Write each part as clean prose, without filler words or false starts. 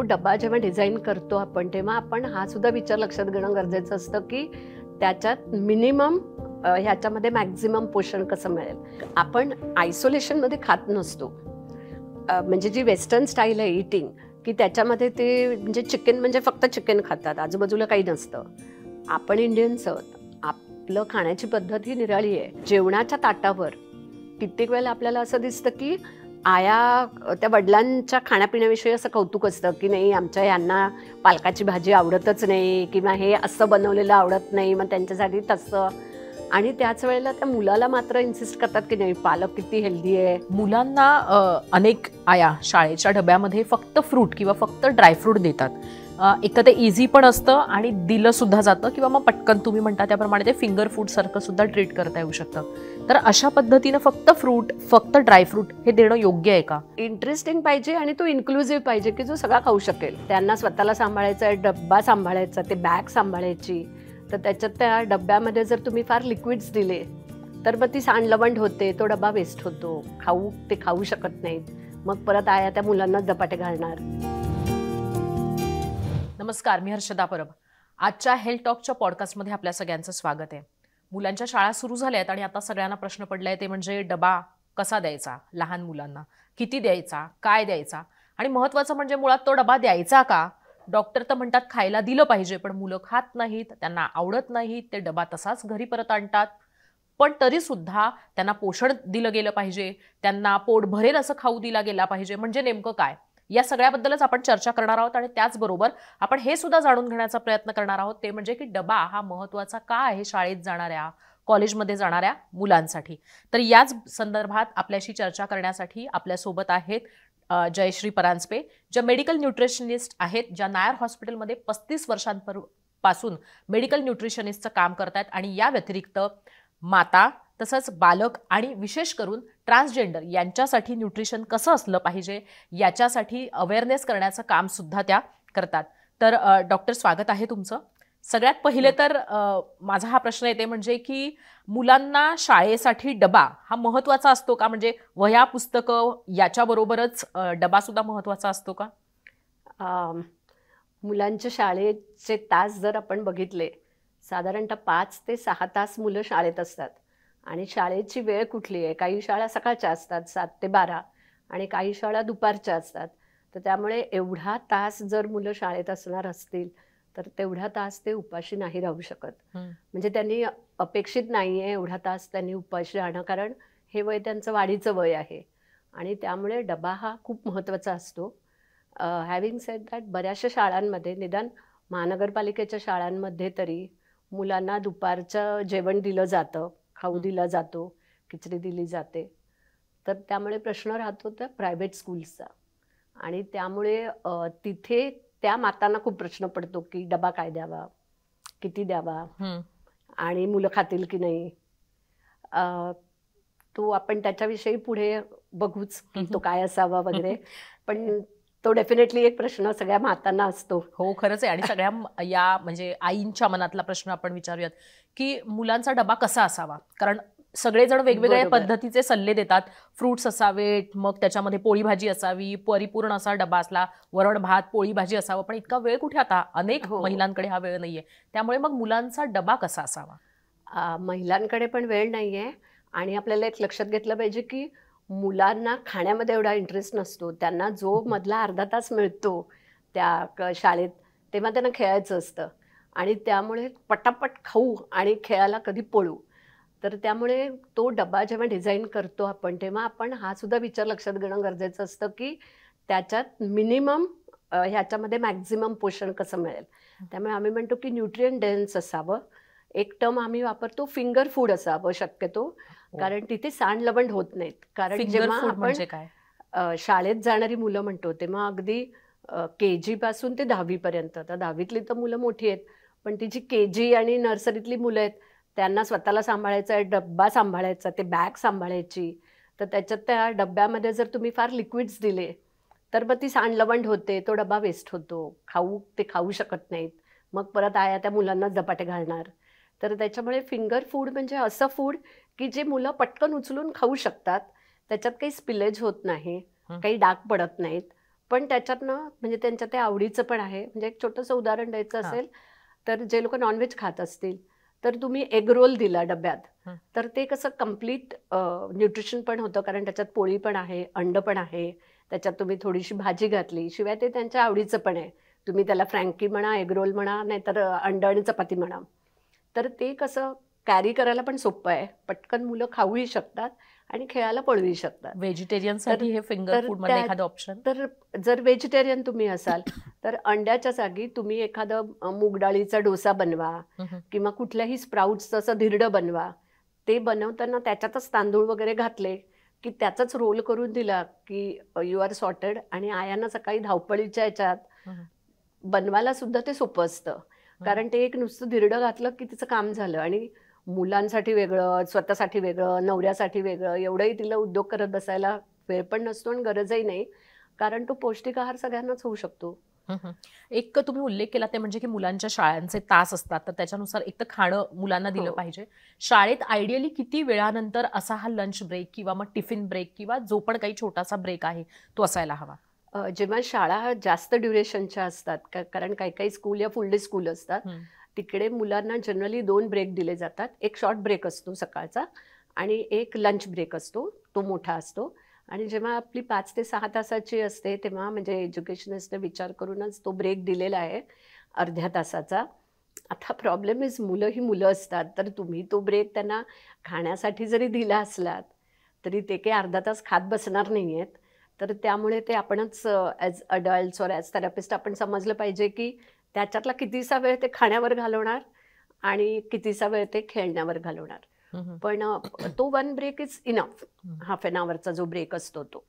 डबा जेव्हा डिझाईन करतो आपण तेव्हा आपण हा सुद्धा विचार लक्षात घेणं गरजेचं असतं की त्याच्यात मिनिमम ह्याच्यामध्ये मॅक्झिमम पोषण कसं मिळेल. आपण आयसोलेशनमध्ये खात नसतो. म्हणजे जी वेस्टर्न स्टाईल आहे इटिंग की त्याच्यामध्ये ते म्हणजे चिकन म्हणजे फक्त चिकन खातात, आजूबाजूला काही नसतं. आपण इंडियन्स आहोत, आपलं खाण्याची पद्धत ही निराळी आहे. जेवणाच्या ताटावर कित्येक वेळेला आपल्याला असं दिसतं की आया त्या वडिलांच्या खाण्यापिण्याविषयी असं कौतुक असतं की नाही आमच्या यांना पालकाची भाजी आवडतच नाही किंवा हे असं बनवलेलं आवडत नाही, मग त्यांच्यासाठी तसं. आणि त्याच वेळेला त्या मुलाला मात्र इन्सिस्ट करतात की नाही पालक किती हेल्दी आहे. मुलांना अनेक आया शाळेच्या डब्यामध्ये फक्त फ्रूट किंवा फक्त ड्रायफ्रूट देतात. एक तर ते इझी पण असतं आणि दिलं सुद्धा जातं किंवा मग पटकन तुम्ही म्हणता त्याप्रमाणे ते फिंगर फूड सारखं सुद्धा ट्रीट करता येऊ शकतं. तर अशा पद्धतीनं फक्त फ्रूट फक्त ड्रायफ्रूट हे देणं योग्य आहे का? इंटरेस्टिंग पाहिजे आणि तो इन्क्लुझिव्ह पाहिजे की जो सगळा खाऊ शकेल. त्यांना स्वतःला सांभाळायचा आहे, डब्बा सांभाळायचा, ते बॅग सांभाळायची. तर त्याच्यात त्या डब्यामध्ये जर तुम्ही फार लिक्विड्स दिले तर मग ती सांडलवंड होते, तो डबा वेस्ट होतो, ते खाऊ शकत नाहीत. मग परत आया त्या मुलांना झपाटे घालणार. नमस्कार, मी हर्षदा परब. आजच्या हेल्थ टॉकच्या पॉडकास्टमध्ये आपल्या सगळ्यांचं स्वागत आहे. मुलांच्या शाळा सुरू झाल्या आहेत आणि आता सगळ्यांना प्रश्न पडलाय ते म्हणजे डबा कसा द्यायचा, लहान मुलांना किती द्यायचा, काय द्यायचा आणि महत्त्वाचं म्हणजे मुळात तो डबा द्यायचा का. डॉक्टर तर म्हणतात खायला दिलं पाहिजे, पण मुलं खात नाहीत, त्यांना आवडत नाहीत, ते डबा तसाच घरी परत आणतात. पण तरी सुद्धा त्यांना पोषण दिलं गेलं पाहिजे, त्यांना पोट भरेल असं खाऊ दिला गेला पाहिजे. म्हणजे नेमकं काय, या सगळ्याबद्दलच आपण चर्चा करणार आहोत. आणि त्याचबरोबर आपण हे सुद्धा जाणून घेण्याचा प्रयत्न करणार आहोत ते म्हणजे की डबा हा महत्त्वाचा का आहे शाळेत जाणाऱ्या, कॉलेजमध्ये जाणाऱ्या मुलांसाठी. तर याच संदर्भात आपल्याशी चर्चा करण्यासाठी आपल्यासोबत आहेत जयश्री परांजपे, ज्या मेडिकल न्यूट्रिशनिस्ट आहेत, ज्या नायर हॉस्पिटलमध्ये 35 वर्षांपासून मेडिकल न्यूट्रिशनिस्टचं काम करतात आणि या व्यतिरिक्त माता तसंच बालक आणि विशेष करून ट्रान्सजेंडर यांच्यासाठी न्यूट्रिशन कसं असलं पाहिजे याच्यासाठी अवेअरनेस करण्याचं काम सुद्धा त्या करतात. तर डॉक्टर, स्वागत आहे तुमचं. सगळ्यात पहिले तर माझा हा प्रश्न येते म्हणजे की मुलांना शाळेसाठी डबा हा महत्त्वाचा असतो का? म्हणजे वह्या पुस्तकं याच्याबरोबरच डबा सुद्धा महत्त्वाचा असतो का? मुलांच्या शाळेचे तास जर आपण बघितले, साधारणतः 5 ते 6 तास मुलं शाळेत असतात. आणि शाळेची वेळ कुठली आहे? काही शाळा सकाळच्या असतात 7 ते 12 आणि काही शाळा दुपारच्या असतात. तर त्यामुळे एवढा तास जर मुलं शाळेत असणार असतील तर तेवढा तास ते उपाशी नाही राहू शकत. म्हणजे त्यांनी अपेक्षित नाही आहे एवढा तास त्यांनी उपाशी राहणं, कारण हे वय त्यांचं वाढीचं वय आहे आणि त्यामुळे डबा हा खूप महत्त्वाचा असतो. हॅव्हिंग सेड दॅट, बऱ्याचशा शाळांमध्ये, निदान महानगरपालिकेच्या शाळांमध्ये तरी मुलांना दुपारचं जेवण दिलं जातं, खाऊ दिला जातो, खिचडी दिली जाते. तर त्यामुळे प्रश्न राहतो त्या प्रायव्हेट स्कूल्सचा. आणि त्यामुळे तिथे त्या मातांना खूप प्रश्न पडतो की डबा काय द्यावा, किती द्यावा आणि मुलं खातील की नाही. तो आपण त्याच्याविषयी पुढे बघूच की तो काय असावा वगैरे. पण तो डेफिनेटली एक प्रश्न सगळ्या मातांना असतो. हो, खरंच आहे. आणि सगळ्या या म्हणजे आईंच्या मनातला प्रश्न आपण विचारूयात की मुलांचा डबा कसा असावा. कारण सगळेजण वेगवेगळ्या पद्धतीचे सल्ले देतात. फ्रुट्स असावेत, मग त्याच्यामध्ये पोळी भाजी असावी, परिपूर्ण असा डबा असला, वरण भात पोळी भाजी असावं. पण इतका वेळ कुठे, आता अनेक महिलांकडे हा वेळ नाहीये. त्यामुळे मग मुलांचा डबा कसा असावा? महिलांकडे पण वेळ नाहीये. आणि आपल्याला एक लक्षात घेतलं पाहिजे की मुलांना खाण्यामध्ये एवढा इंटरेस्ट नसतो. त्यांना जो मधला अर्धा तास मिळतो त्या शाळेत, तेव्हा त्यांना खेळायचं असतं आणि त्यामुळे पटापट खाऊ आणि खेळायला कधी पळू. तर त्यामुळे तो डबा जेव्हा डिझाईन करतो आपण तेव्हा आपण हा सुद्धा विचार लक्षात घेणं गरजेचं असतं की त्याच्यात मिनिमम ह्याच्यामध्ये मॅक्झिमम पोषण कसं मिळेल. त्यामुळे आम्ही म्हणतो की न्यूट्रिएंट डेन्स असावं. एक टर्म आम्ही वापरतो फिंगर फूड असावं शक्यतो, कारण तिथे सांडलवंड होत नाहीत. कारण जेव्हा आपण शाळेत जाणारी मुलं म्हणतो तेव्हा अगदी KG पासून ते 10वी पर्यंत, तर 10वीतली तर मुलं मोठी आहेत, पण ती जी KG आणि नर्सरीतली मुलं आहेत त्यांना स्वतःला सांभाळायचं आहे, डब्बा सांभाळायचा, ते बॅग सांभाळायची. तर त्याच्यात त्या डब्यामध्ये जर तुम्ही फार लिक्विड्स दिले तर मग ती सांडलवंड होते, तो डबा वेस्ट होतो, ते खाऊ शकत नाहीत. मग परत आया त्या मुलांना झपाटे घालणार. तर त्याच्यामुळे फिंगर फूड म्हणजे असं फूड की जे मुलं पटकन उचलून खाऊ शकतात, त्याच्यात काही स्पिलेज होत नाही, काही डाग पडत नाहीत, पण त्याच्यातनं म्हणजे त्यांच्या ते आवडीचं पण आहे. म्हणजे एक छोटंसं उदाहरण द्यायचं हां. असेल, तर जे लोकं नॉन-व्हेज खात असतील, तर तुम्ही एग रोल दिला डब्यात, हं. तर ते कसं कंप्लीट न्यूट्रिशन पण होतं, कारण त्याच्यात पोळी पण आहे, अंड पण आहे, त्याच्यात तुम्ही थोडीशी भाजी घातली, शिवाय ते त्यांच्या आवडीचं पण आहे. तुम्ही त्याला फ्रँकी म्हणा, एग रोल म्हणा, नाहीतर अंड आणि चपाती म्हणा. तर ते कसं कॅरी करायला पण सोपं आहे. पटकन मुलं खाऊही शकतात आणि खेळायला पळूही शकतात. तर व्हेजिटेरियनसाठी हे फिंगर तर फूड मधलं त्या एखादं ऑप्शन? तर जर व्हेजिटेरियन तुम्ही असाल, तर अंड्याच्या जागी तुम्ही एखादं मूग डाळीचा डोसा बनवा किंवा कुठल्याही स्प्राउट्सचं असं धिरडं बनवा. ते बनवताना त्याच्यातच तांदूळ वगैरे घातले, की त्याचाच रोल करून दिला, की यू आर सॉर्टेड आणि आयांना सकाळी धावपळीच्या ह्याच्यात बनवायला सुद्धा ते सोपं असतं. कारण ते एक नुसतं धिरडं घातलं, की तिचं काम झालं आणि मुलांसाठी वेगळं, स्वतःसाठी वेगळं, नवऱ्यासाठी वेगळं, एवढंही तिला उद्योग करत बसायला वेळ पण नसतो आणि गरजही नाही. कारण तो पौष्टिक आहार सगळ्यांनाच होऊ शकतो. एक तुम्ही उल्लेख केला ते म्हणजे की मुलांच्या शाळांचे तास असतात, तर त्याच्यानुसार एक तर खाणं मुलांना दिलं हो. पाहिजे. शाळेत आयडियली किती वेळानंतर असा हा लंच ब्रेक किंवा मग टिफिन ब्रेक किंवा जो पण काही छोटासा ब्रेक आहे, तो असायला हवा? जेव्हा शाळा जास्त ड्युरेशनच्या असतात, कारण काही-काही स्कूल या फुल डे स्कूल असतात. हं. तिकडे मुलांना जनरली 2 ब्रेक दिले जातात. एक शॉर्ट ब्रेक असतो सकाळचा आणि एक लंच ब्रेक असतो, तो मोठा असतो. आणि जेव्हा आपली 5 ते 6 तासाची असते, तेव्हा म्हणजे एज्युकेशनिस्टने विचार करूनच तो ब्रेक दिलेला आहे, अर्ध्या तासाचा. आता प्रॉब्लेम इज मुलं ही मुलं असतात, तर तुम्ही तो ब्रेक त्यांना खाण्यासाठी जरी दिला असलात, तरी ते काही अर्धा तास खात बसणार नाही आहेत. तर त्यामुळे ते आपणच as adults or as therapist आपण समजलं पाहिजे, की त्याच्यातला कितीसा वेळ ते खाण्यावर घालवणार आणि कितीसा वेळ ते खेळण्यावर घालवणार. हं, हं. पण तो वन ब्रेक इज इनफ. हं. हाल्फ एन अवरचा जो ब्रेक असतो तो.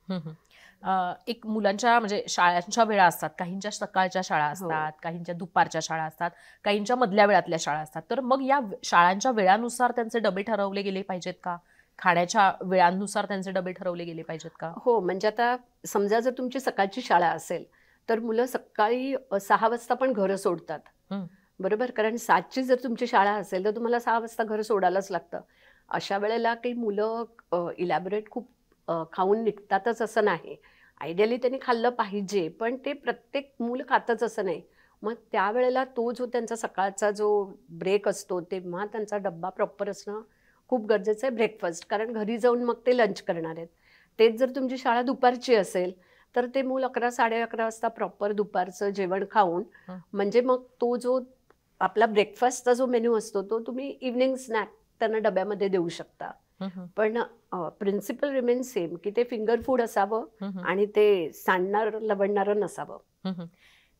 एक मुलांच्या म्हणजे शाळांच्या वेळा असतात. काहींच्या सकाळच्या शाळा हो. असतात, काहींच्या दुपारच्या शाळा असतात, काहींच्या मधल्या वेळातल्या शाळा असतात. तर मग या शाळांच्या वेळानुसार त्यांचे डबे ठरवले गेले पाहिजेत का? खाण्याच्या वेळांनुसार त्यांचे डबे ठरवले गेले पाहिजेत का? हो, म्हणजे आता समजा जर तुमची सकाळची शाळा असेल, तर मुलं सकाळी 6 वाजता पण घरं सोडतात. हं. बरोबर? कारण 7ची जर तुमची शाळा असेल, तर तुम्हाला 6 वाजता घर सोडायलाच लागतं. अशा वेळेला काही मुलं इलॅबोरेट खूप खाऊन निघतातच असं नाही. आयडियली त्यांनी खाल्लं पाहिजे, पण ते प्रत्येक मूल खातच असं नाही. मग त्यावेळेला तो जो त्यांचा सकाळचा जो ब्रेक असतो, तेव्हा त्यांचा डब्बा प्रॉपर असणं खूप गरजेचं आहे ब्रेकफास्ट. कारण घरी जाऊन मग ते लंच करणार आहेत. तेच जर तुमची शाळा दुपारची असेल, तर ते मूल 11, 11:30 वाजता प्रॉपर दुपारचं जेवण खाऊन, हं. म्हणजे मग तो जो आपला ब्रेकफास्टचा जो मेनू असतो, तो तुम्ही इव्हनिंग स्नॅक त्यांना डब्यामध्ये देऊ शकता. हं, हं. पण प्रिन्सिपल रिमेन्स सेम, की ते फिंगर फूड असावं हं, हं. आणि ते सांडणारं, लवणणारं नसावं. हं, हं.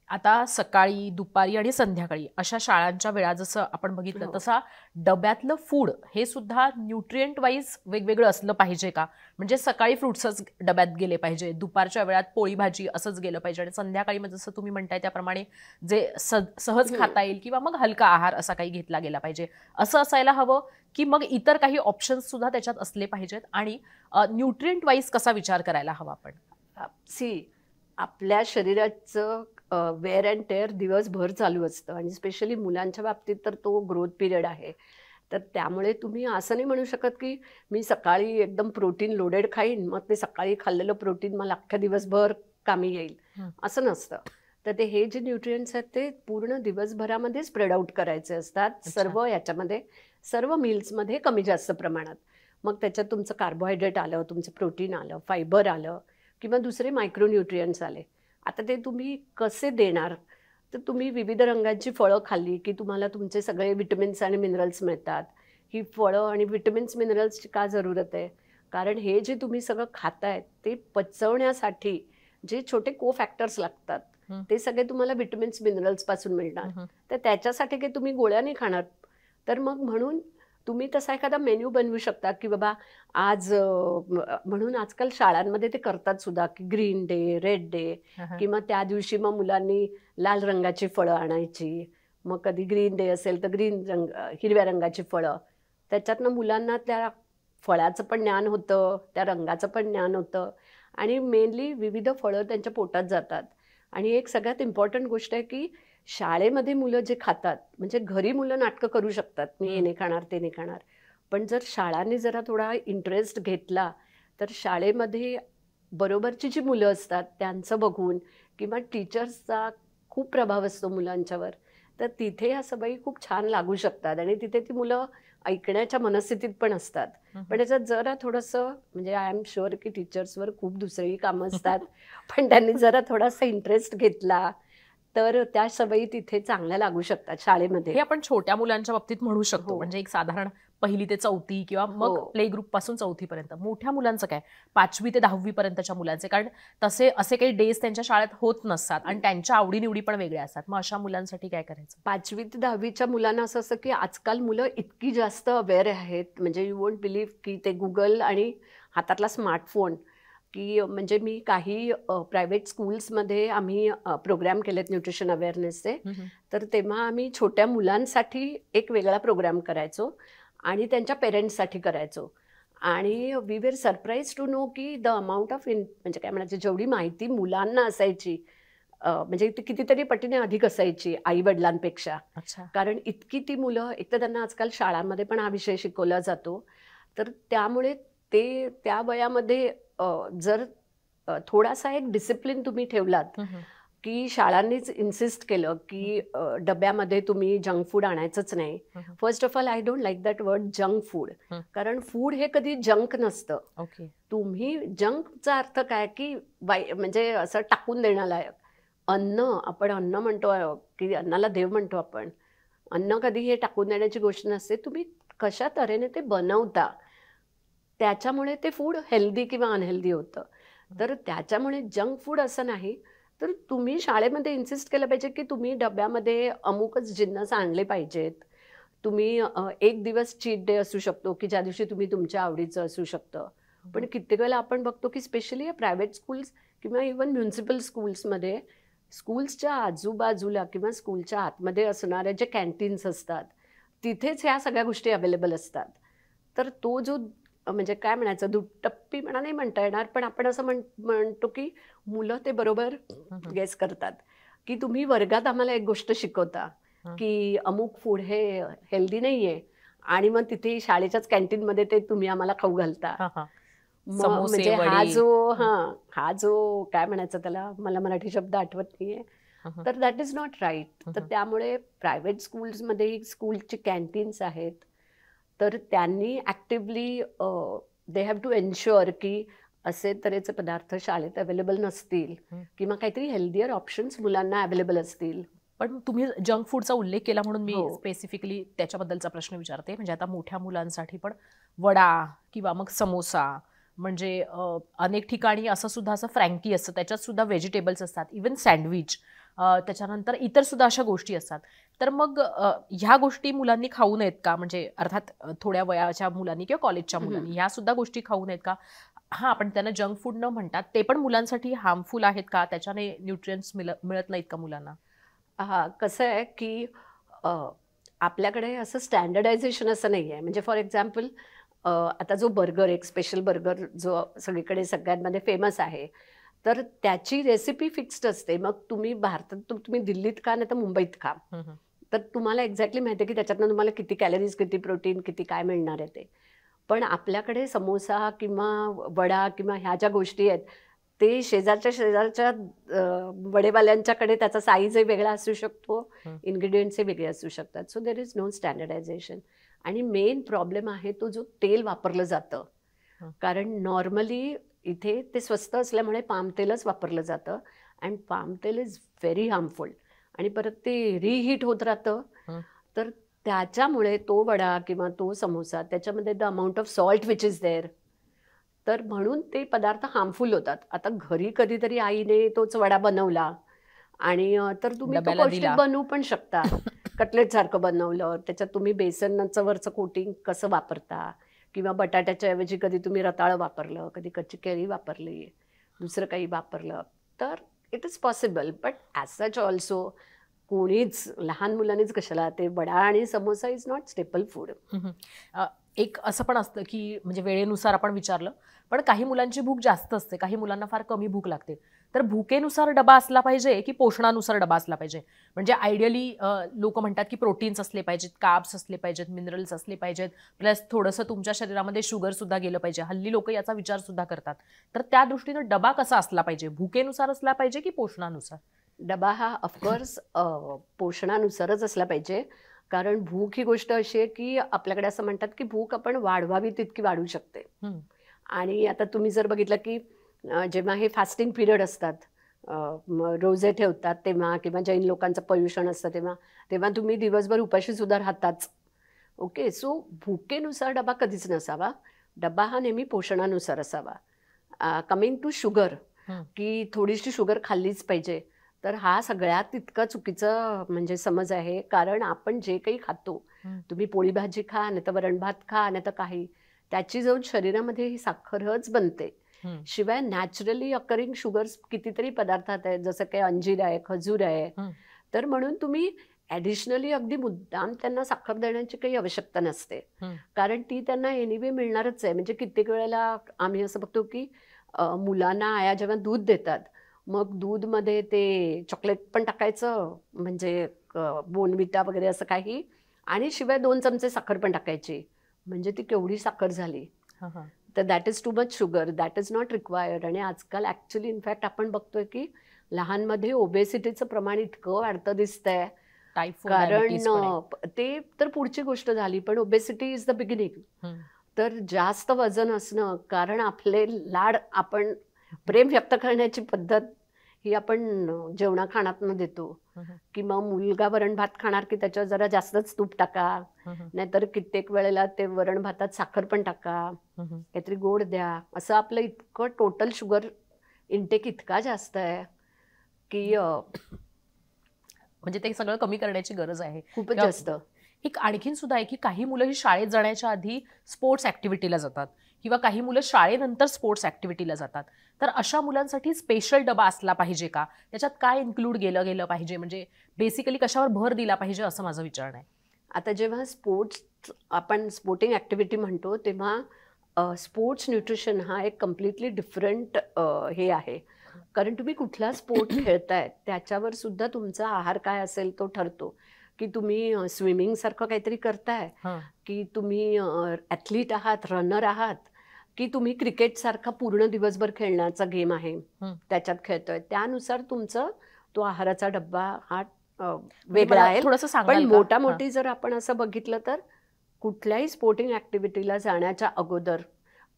आता सकाळी, दुपारी आणि संध्याकाळी अशा शाळांच्या वेळा जसं आपण बघितलं, हो. तसा डब्यातलं फूड हे सुद्धा न्यूट्रिएंट वाईज वेगवेगळं असलं पाहिजे का? म्हणजे सकाळी फ्रुट्सच डब्यात गेले पाहिजे, दुपारच्या वेळात पोळी भाजी असंच गेलं पाहिजे आणि संध्याकाळी मग जसं तुम्ही म्हणताय त्याप्रमाणे जे सहज हं. खाता येईल किंवा मग हलका आहार असा काही घेतला गेला पाहिजे, असं असायला हवं, की मग इतर काही ऑप्शन्स सुद्धा त्याच्यात असले पाहिजेत? आणि न्यूट्रिएंट वाईज कसा विचार करायला हवा आपण? आपल्या शरीराचं वेअर अँड टेअर दिवसभर चालू असतं आणि स्पेशली मुलांच्या बाबतीत तर तो ग्रोथ पिरियड आहे. तर त्यामुळे तुम्ही असं नाही म्हणू शकत, की मी सकाळी एकदम प्रोटीन लोडेड खाईन, मग ते सकाळी खाल्लेलं प्रोटीन मला अख्ख्या दिवसभर कामी येईल, हं. असं नसतं. तर ते हे जे न्यूट्रिएंट्स आहेत ते पूर्ण दिवसभरामध्ये स्प्रेड आउट करायचे असतात. अच्छा. सर्व याच्यामध्ये, सर्व मील्समध्ये कमी जास्त प्रमाणात. मग त्याच्यात तुमचं कार्बोहायड्रेट आलं, तुमचं प्रोटीन आलं, फायबर आलं किंवा दुसरे मायक्रोन्यूट्रिएंट्स आले. आता ते तुम्ही कसे देणार? तर तुम्ही विविध रंगांची फळं खाल्ली, की तुम्हाला तुमचे सगळे विटॅमिन्स आणि मिनरल्स मिळतात. ही फळं आणि विटॅमिन्स, मिनरल्सची का जरूरत आहे? कारण हे जे तुम्ही सगळं खाताय, ते पचवण्यासाठी जे छोटे को-फॅक्टर्स लागतात, हं. ते सगळे तुम्हाला विटॅमिन्स, मिनरल्सपासून मिळणार. हं, हं. तर त्याच्यासाठी काही तुम्ही गोळ्या नाही खाणार. तर मग म्हणून तुम्ही तसा एखादा मेन्यू बनवू शकता, की बाबा आज म्हणून आजकाल शाळांमध्ये ते करतात सुद्धा, की ग्रीन डे, रेड डे हं, हं. किंवा त्या दिवशी मग मुलांनी लाल रंगाची फळं आणायची. मग कधी ग्रीन डे असेल तर हिरव्या रंगाची फळं. त्याच्यातनं मुलांना त्या फळाचं पण ज्ञान होतं, त्या रंगाचं पण ज्ञान होतं आणि मेनली विविध फळं त्यांच्या पोटात जातात. आणि एक सगळ्यात इम्पॉर्टंट गोष्ट आहे, की शाळेमध्ये मुलं जे खातात, म्हणजे घरी मुलं नाटकं करू शकतात, मी हे नाही खाणार, ते नाही खाणार. पण जर शाळांनी जरा थोडा इंटरेस्ट घेतला, तर शाळेमध्ये बरोबरची जी मुलं असतात त्यांचं बघून किंवा टीचर्सचा खूप प्रभाव असतो मुलांच्यावर, तर तिथे ह्या सवयी खूप छान लागू शकतात आणि तिथे ती मुलं ऐकण्याच्या मनस्थितीत पण असतात. पण त्याच्यात जरा थोडंसं म्हणजे आय एम शुअर की टीचर्सवर खूप दुसरीही कामं असतात. पण त्यांनी जरा थोडासा इंटरेस्ट घेतला, तर त्या सवयी तिथे चांगल्या लागू शकतात शाळेमध्ये. हे आपण छोट्या मुलांच्या बाबतीत म्हणू शकतो. हो. म्हणजे एक साधारण 1ली ते 4थी किंवा हो. मग प्ले ग्रुप पासून 4थी पर्यंत. मोठ्या मुलांचं काय? 5वी ते 10वी पर्यंतच्या मुलांचे, कारण असे काही डेज त्यांच्या शाळेत होत नसतात आणि त्यांच्या आवडी-निवडी पण वेगळ्या असतात. मग अशा मुलांसाठी काय करायचं? 5वी ते 10वीच्या मुलांना असं असतं की आजकाल मुलं इतकी जास्त अवेअर आहेत, म्हणजे यू वोंट बिलीव्ह की ते Google आणि हातातला स्मार्टफोन, की म्हणजे मी काही प्रायव्हेट स्कूल्समध्ये आम्ही प्रोग्राम केलेत न्यूट्रिशन अवेअरनेसचे. तर तेव्हा आम्ही छोट्या मुलांसाठी एक वेगळा प्रोग्राम करायचो आणि त्यांच्या पेरेंट्ससाठी करायचो. आणि we were surprise to know की द अमाऊंट ऑफ म्हणजे काय म्हणायचं, जेवढी माहिती मुलांना असायची म्हणजे ती कितीतरी पटीने अधिक असायची आई-वडिलांपेक्षा. अच्छा. कारण इतकी ती मुलं, एक तर त्यांना आजकाल शाळांमध्ये पण हा विषय शिकवला जातो. तर त्यामुळे ते त्या वयामध्ये जर थोडासा एक डिसिप्लिन तुम्ही ठेवलात, की शाळांनीच इन्सिस्ट केलं की डब्यामध्ये तुम्ही जंक फूड आणायचंच नाही. First of all I don't like that word junk food. कारण फूड हे कधी जंक नसतं. ओके. तुम्ही जंकचा अर्थ काय की म्हणजे असं टाकून देण्यालायक. आपण अन्न म्हणतो की अन्नाला देव म्हणतो आपण. अन्न कधी हे टाकून देण्याची गोष्ट नसते. तुम्ही कशा तऱ्हेने ते बनवता, त्याच्यामुळे ते फूड हेल्दी किंवा अनहेल्दी होतं. तर त्याच्यामुळे जंक फूड असं नाही. तर तुम्ही शाळेमध्ये इन्सिस्ट केलं पाहिजे की तुम्ही डब्यामध्ये अमुकच जिन्नस आणले पाहिजेत. तुम्ही एक दिवस चीट डे असू शकतो की ज्या दिवशी तुम्ही तुमच्या आवडीचं असू शकतं. पण कित्येक वेळेला आपण बघतो की स्पेशली प्रायव्हेट स्कूल्स किंवा इव्हन म्युनिसिपल स्कूल्समध्ये, स्कूल्सच्या आजूबाजूला किंवा स्कूलच्या आतमध्ये असणाऱ्या जे कॅन्टीन्स असतात, तिथेच ह्या सगळ्या गोष्टी अवेलेबल असतात. तर तो जो म्हणजे काय म्हणायचं, दुटप्पीपणा नाही म्हणता येणार, पण आपण असं म्हणतो की मुलं ते बरोबर गेस करतात, की तुम्ही वर्गात आम्हाला एक गोष्ट शिकवता, की अमुक फूड हे हेल्दी नाहीये आणि मग तिथे शाळेच्याच कॅन्टीनमध्ये ते तुम्ही आम्हाला खाऊ घालता. मग समोसे, म्हणजे वडे. हा जो काय म्हणायचं त्याला, मला मराठी शब्द आठवत नाहीये. तर दॅट इज नॉट राईट. तर त्यामुळे प्रायव्हेट स्कूल्समध्ये स्कूलचे कॅन्टीन्स आहेत. तर त्यांनी actively they have to ensure की असे तऱ्हेचे पदार्थ शाळेत अवेलेबल नसतील किंवा काहीतरी हेल्दियर ऑप्शन्स मुलांना अवेलेबल असतील. पण तुम्ही जंक फूडचा उल्लेख केला म्हणून मी हो. स्पेसिफिकली त्याच्याबद्दलचा प्रश्न विचारते. म्हणजे आता मोठ्या मुलांसाठी पण वडा किंवा मग समोसा, म्हणजे अनेक ठिकाणी असं फ्रँकी असतं, त्याच्यात सुद्धा व्हेजिटेबल्स असतात, इवन सँडविच, त्याच्यानंतर इतर सुद्धा अशा गोष्टी असतात. तर मग ह्या गोष्टी मुलांनी खाऊ नयेत का? म्हणजे अर्थात थोड्या वयाच्या मुलांनी किंवा कॉलेजच्या मुलांनी ह्या सुद्धा गोष्टी खाऊ नयेत का? हां, आपण त्यांना जंक फूड न म्हणतात, ते पण मुलांसाठी हार्मफुल आहेत का? त्याच्याने न्यूट्रिएंट्स मिळत नाहीत का मुलांना? हां, कसं आहे की आपल्याकडे असं स्टँडर्डायझेशन असं नाही आहे. म्हणजे फॉर एक्झाम्पल आता जो बर्गर, एक स्पेशल बर्गर जो सगळीकडे सगळ्यांमध्ये फेमस आहे, तर त्याची रेसिपी फिक्स्ड असते. मग तुम्ही भारतात तुम्ही दिल्लीत खा नाही तर मुंबईत खा. तर तुम्हाला एक्झॅक्टली माहिती आहे की त्याच्यातनं तुम्हाला किती कॅलरीज, किती प्रोटीन, किती काय मिळणार आहे ते. पण आपल्याकडे समोसा किंवा वडा किंवा ह्या ज्या गोष्टी आहेत, ते शेजारच्या वडेवाल्यांच्याकडे त्याचा साईजही वेगळा असू शकतो, इन्ग्रेडियंट्सही वेगळे असू शकतात. So there is no standardization. आणि मेन प्रॉब्लेम आहे तो जो तेल वापरलं जातं. कारण नॉर्मली इथे ते स्वस्त असल्यामुळे पाम तेलच वापरलं जातं अँड पाम तेल इज व्हेरी हार्मफुल आणि परत ते रिहीट होत राहतं. तर त्याच्यामुळे तो वडा किंवा तो समोसा, त्याच्यामध्ये the amount of salt which is there, तर म्हणून ते पदार्थ हार्मफुल होतात. आता घरी कधीतरी आईने तोच वडा बनवला आणि तर तुम्ही तो डब्याला पौष्टिक दिला. बनवू पण शकता. कटलेटसारखं बनवलं, त्याच्यात तुम्ही बेसनचं वरचं कोटिंग कसं वापरता किंवा बटाट्याच्या ऐवजी कधी तुम्ही रताळं वापरलं, कधी कच्ची केळी वापरली, दुसरं काही वापरलं, तर it is possible. But as such also कोणीच लहान मुलांनीच कशाला, ते वडा आणि samosa is not staple food. एक असं पण असतं की म्हणजे वेळेनुसार आपण विचारलं, पण काही मुलांची भूक जास्त असते, काही मुलांना फार कमी भूक लागते. तर भुकेनुसार डबा असला पाहिजे की पोषणानुसार डबा असला पाहिजे? म्हणजे आयडियली लोक म्हणतात की प्रोटीन्स असले पाहिजेत, कार्ब्स असले पाहिजेत, मिनरल्स असले पाहिजेत, प्लस थोडंसं तुमच्या शरीरामध्ये शुगर सुद्धा गेलं पाहिजे. हल्ली लोक याचा विचार सुद्धा करतात. तर त्या दृष्टीनं डबा कसा असला पाहिजे? भुकेनुसार असला पाहिजे की पोषणानुसार? डबा हा ऑफकोर्स पोषणानुसारच असला पाहिजे. कारण भूक ही गोष्ट अशी आहे की आपल्याकडे असं म्हणतात की भूक आपण वाढवावी तितकी वाढू शकते. हम्म. आणि आता तुम्ही जर बघितलं की जेव्हा हे फास्टिंग पिरियड असतात, रोजे ठेवतात तेव्हा, किंवा जैन लोकांचं पर्युषण असतं तेव्हा तेव्हा तुम्ही दिवसभर उपाशी सुद्धा राहताच. ओके, सो भुकेनुसार डबा कधीच नसावा. डबा हा नेहमी पोषणानुसार असावा. कमिंग टू शुगर, हम्म. की थोडीशी शुगर खाल्लीच पाहिजे, तर हा सगळ्यात तितका चुकीचा म्हणजे समज आहे. कारण आपण जे काही खातो, तुम्ही पोळी भाजी खा, नाही तर वरण भात खा, नाही तर काही, त्याची जाऊन शरीरामध्ये ही साखरच बनते. शिवाय नॅचरली अकरिंग शुगर्स कितीतरी पदार्थात आहेत, जसं काही अंजीर आहे, खजूर आहे. तर म्हणून तुम्ही ॲडिशनली अगदी मुद्दाम त्यांना साखर देण्याची काही आवश्यकता नसते. कारण ती त्यांना एनिवे मिळणारच आहे. म्हणजे कित्येक वेळेला आम्ही असं बघतो की मुलांना आया जेव्हा दूध देतात, मग दूधमध्ये ते चॉकलेट पण टाकायचं, म्हणजे बोर्नव्हिटा वगैरे असं काही, आणि शिवाय 2 चमचे साखर पण टाकायची. म्हणजे ती केवढी साखर झाली. तर that is too much sugar, that is not required. आणि आजकाल ॲक्च्युली इनफॅक्ट आपण बघतोय की लहानमध्ये ओबेसिटीचं प्रमाण इतकं वाढतं दिसतंय. कारण ते तर पुढची गोष्ट झाली, पण ओबेसिटी इज द बिगिनिंग. तर जास्त वजन असणं, कारण आपले लाड, आपण प्रेम व्यक्त करण्याची पद्धत ही आपण जेवणा खाण्यातनं देतो. की मग मुलगा वरण भात खाणार की त्याच्यावर जरा जास्तच तूप टाका, नाहीतर कित्येक वेळेला ते वरण भातात साखर पण टाका, काहीतरी गोड द्या. असं आपलं इतकं टोटल शुगर इंटेक इतका जास्त आहे की म्हणजे ते सगळं कमी करण्याची गरज आहे. खूपच जास्त. एक आणखीन सुद्धा आहे की काही मुलं ही शाळेत जाण्याच्या आधी स्पोर्ट्स ऍक्टिव्हिटीला जातात, किंवा काही मुलं शाळेनंतर स्पोर्ट्स ऍक्टिव्हिटीला जातात. तर अशा मुलांसाठी स्पेशल डबा असला पाहिजे का? त्याच्यात काय इन्क्लूड गेलं पाहिजे? म्हणजे बेसिकली कशावर भर दिला पाहिजे, असं माझं विचार आहे. आता जेव्हा आपण स्पोर्टिंग ऍक्टिव्हिटी म्हणतो, तेव्हा स्पोर्ट्स न्यूट्रिशन हा एक कम्प्लिटली डिफरंट हे आहे. कारण तुम्ही कुठला स्पोर्ट खेळताय त्याच्यावर सुद्धा तुमचा आहार काय असेल तो ठरतो. की तुम्ही स्विमिंग सारखं काहीतरी करताय, की तुम्ही ॲथलीट आहात, रनर आहात, की तुम्ही क्रिकेट सारखा पूर्ण दिवसभर खेळण्याचा गेम आहे त्याच्यात खेळतोय, त्यानुसार तुमचं तो आहाराचा डब्बा हा वेगळा आहे. पण मोठी जर आपण असं बघितलं तर कुठल्याही स्पोर्टिंग ॲक्टिव्हिटीला जाण्याच्या अगोदर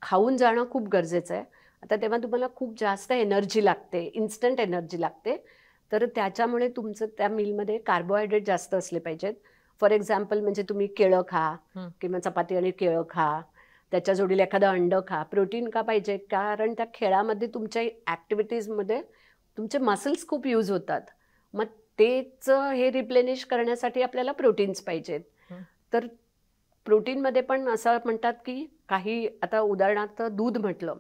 खाऊन जाणं खूप गरजेचं आहे. आता तेव्हा तुम्हाला खूप जास्त एनर्जी लागते, इन्स्टंट एनर्जी लागते. तर त्याच्यामुळे तुमचं त्या मीलमध्ये कार्बोहायड्रेट जास्त असले पाहिजेत. फॉर एक्झाम्पल, म्हणजे तुम्ही केळं खा, किंवा चपाती आणि केळं खा, त्याच्या जोडीला एखादं अंडं खा. प्रोटीन का पाहिजे? कारण त्या खेळामध्ये तुमच्या ॲक्टिव्हिटीजमध्ये तुमचे मसल्स खूप यूज होतात. मग तेच हे रिप्लेनिश करण्यासाठी आपल्याला प्रोटीन्स पाहिजेत. तर प्रोटीनमध्ये पण असं म्हणतात की काही, आता उदाहरणार्थ दूध म्हटलं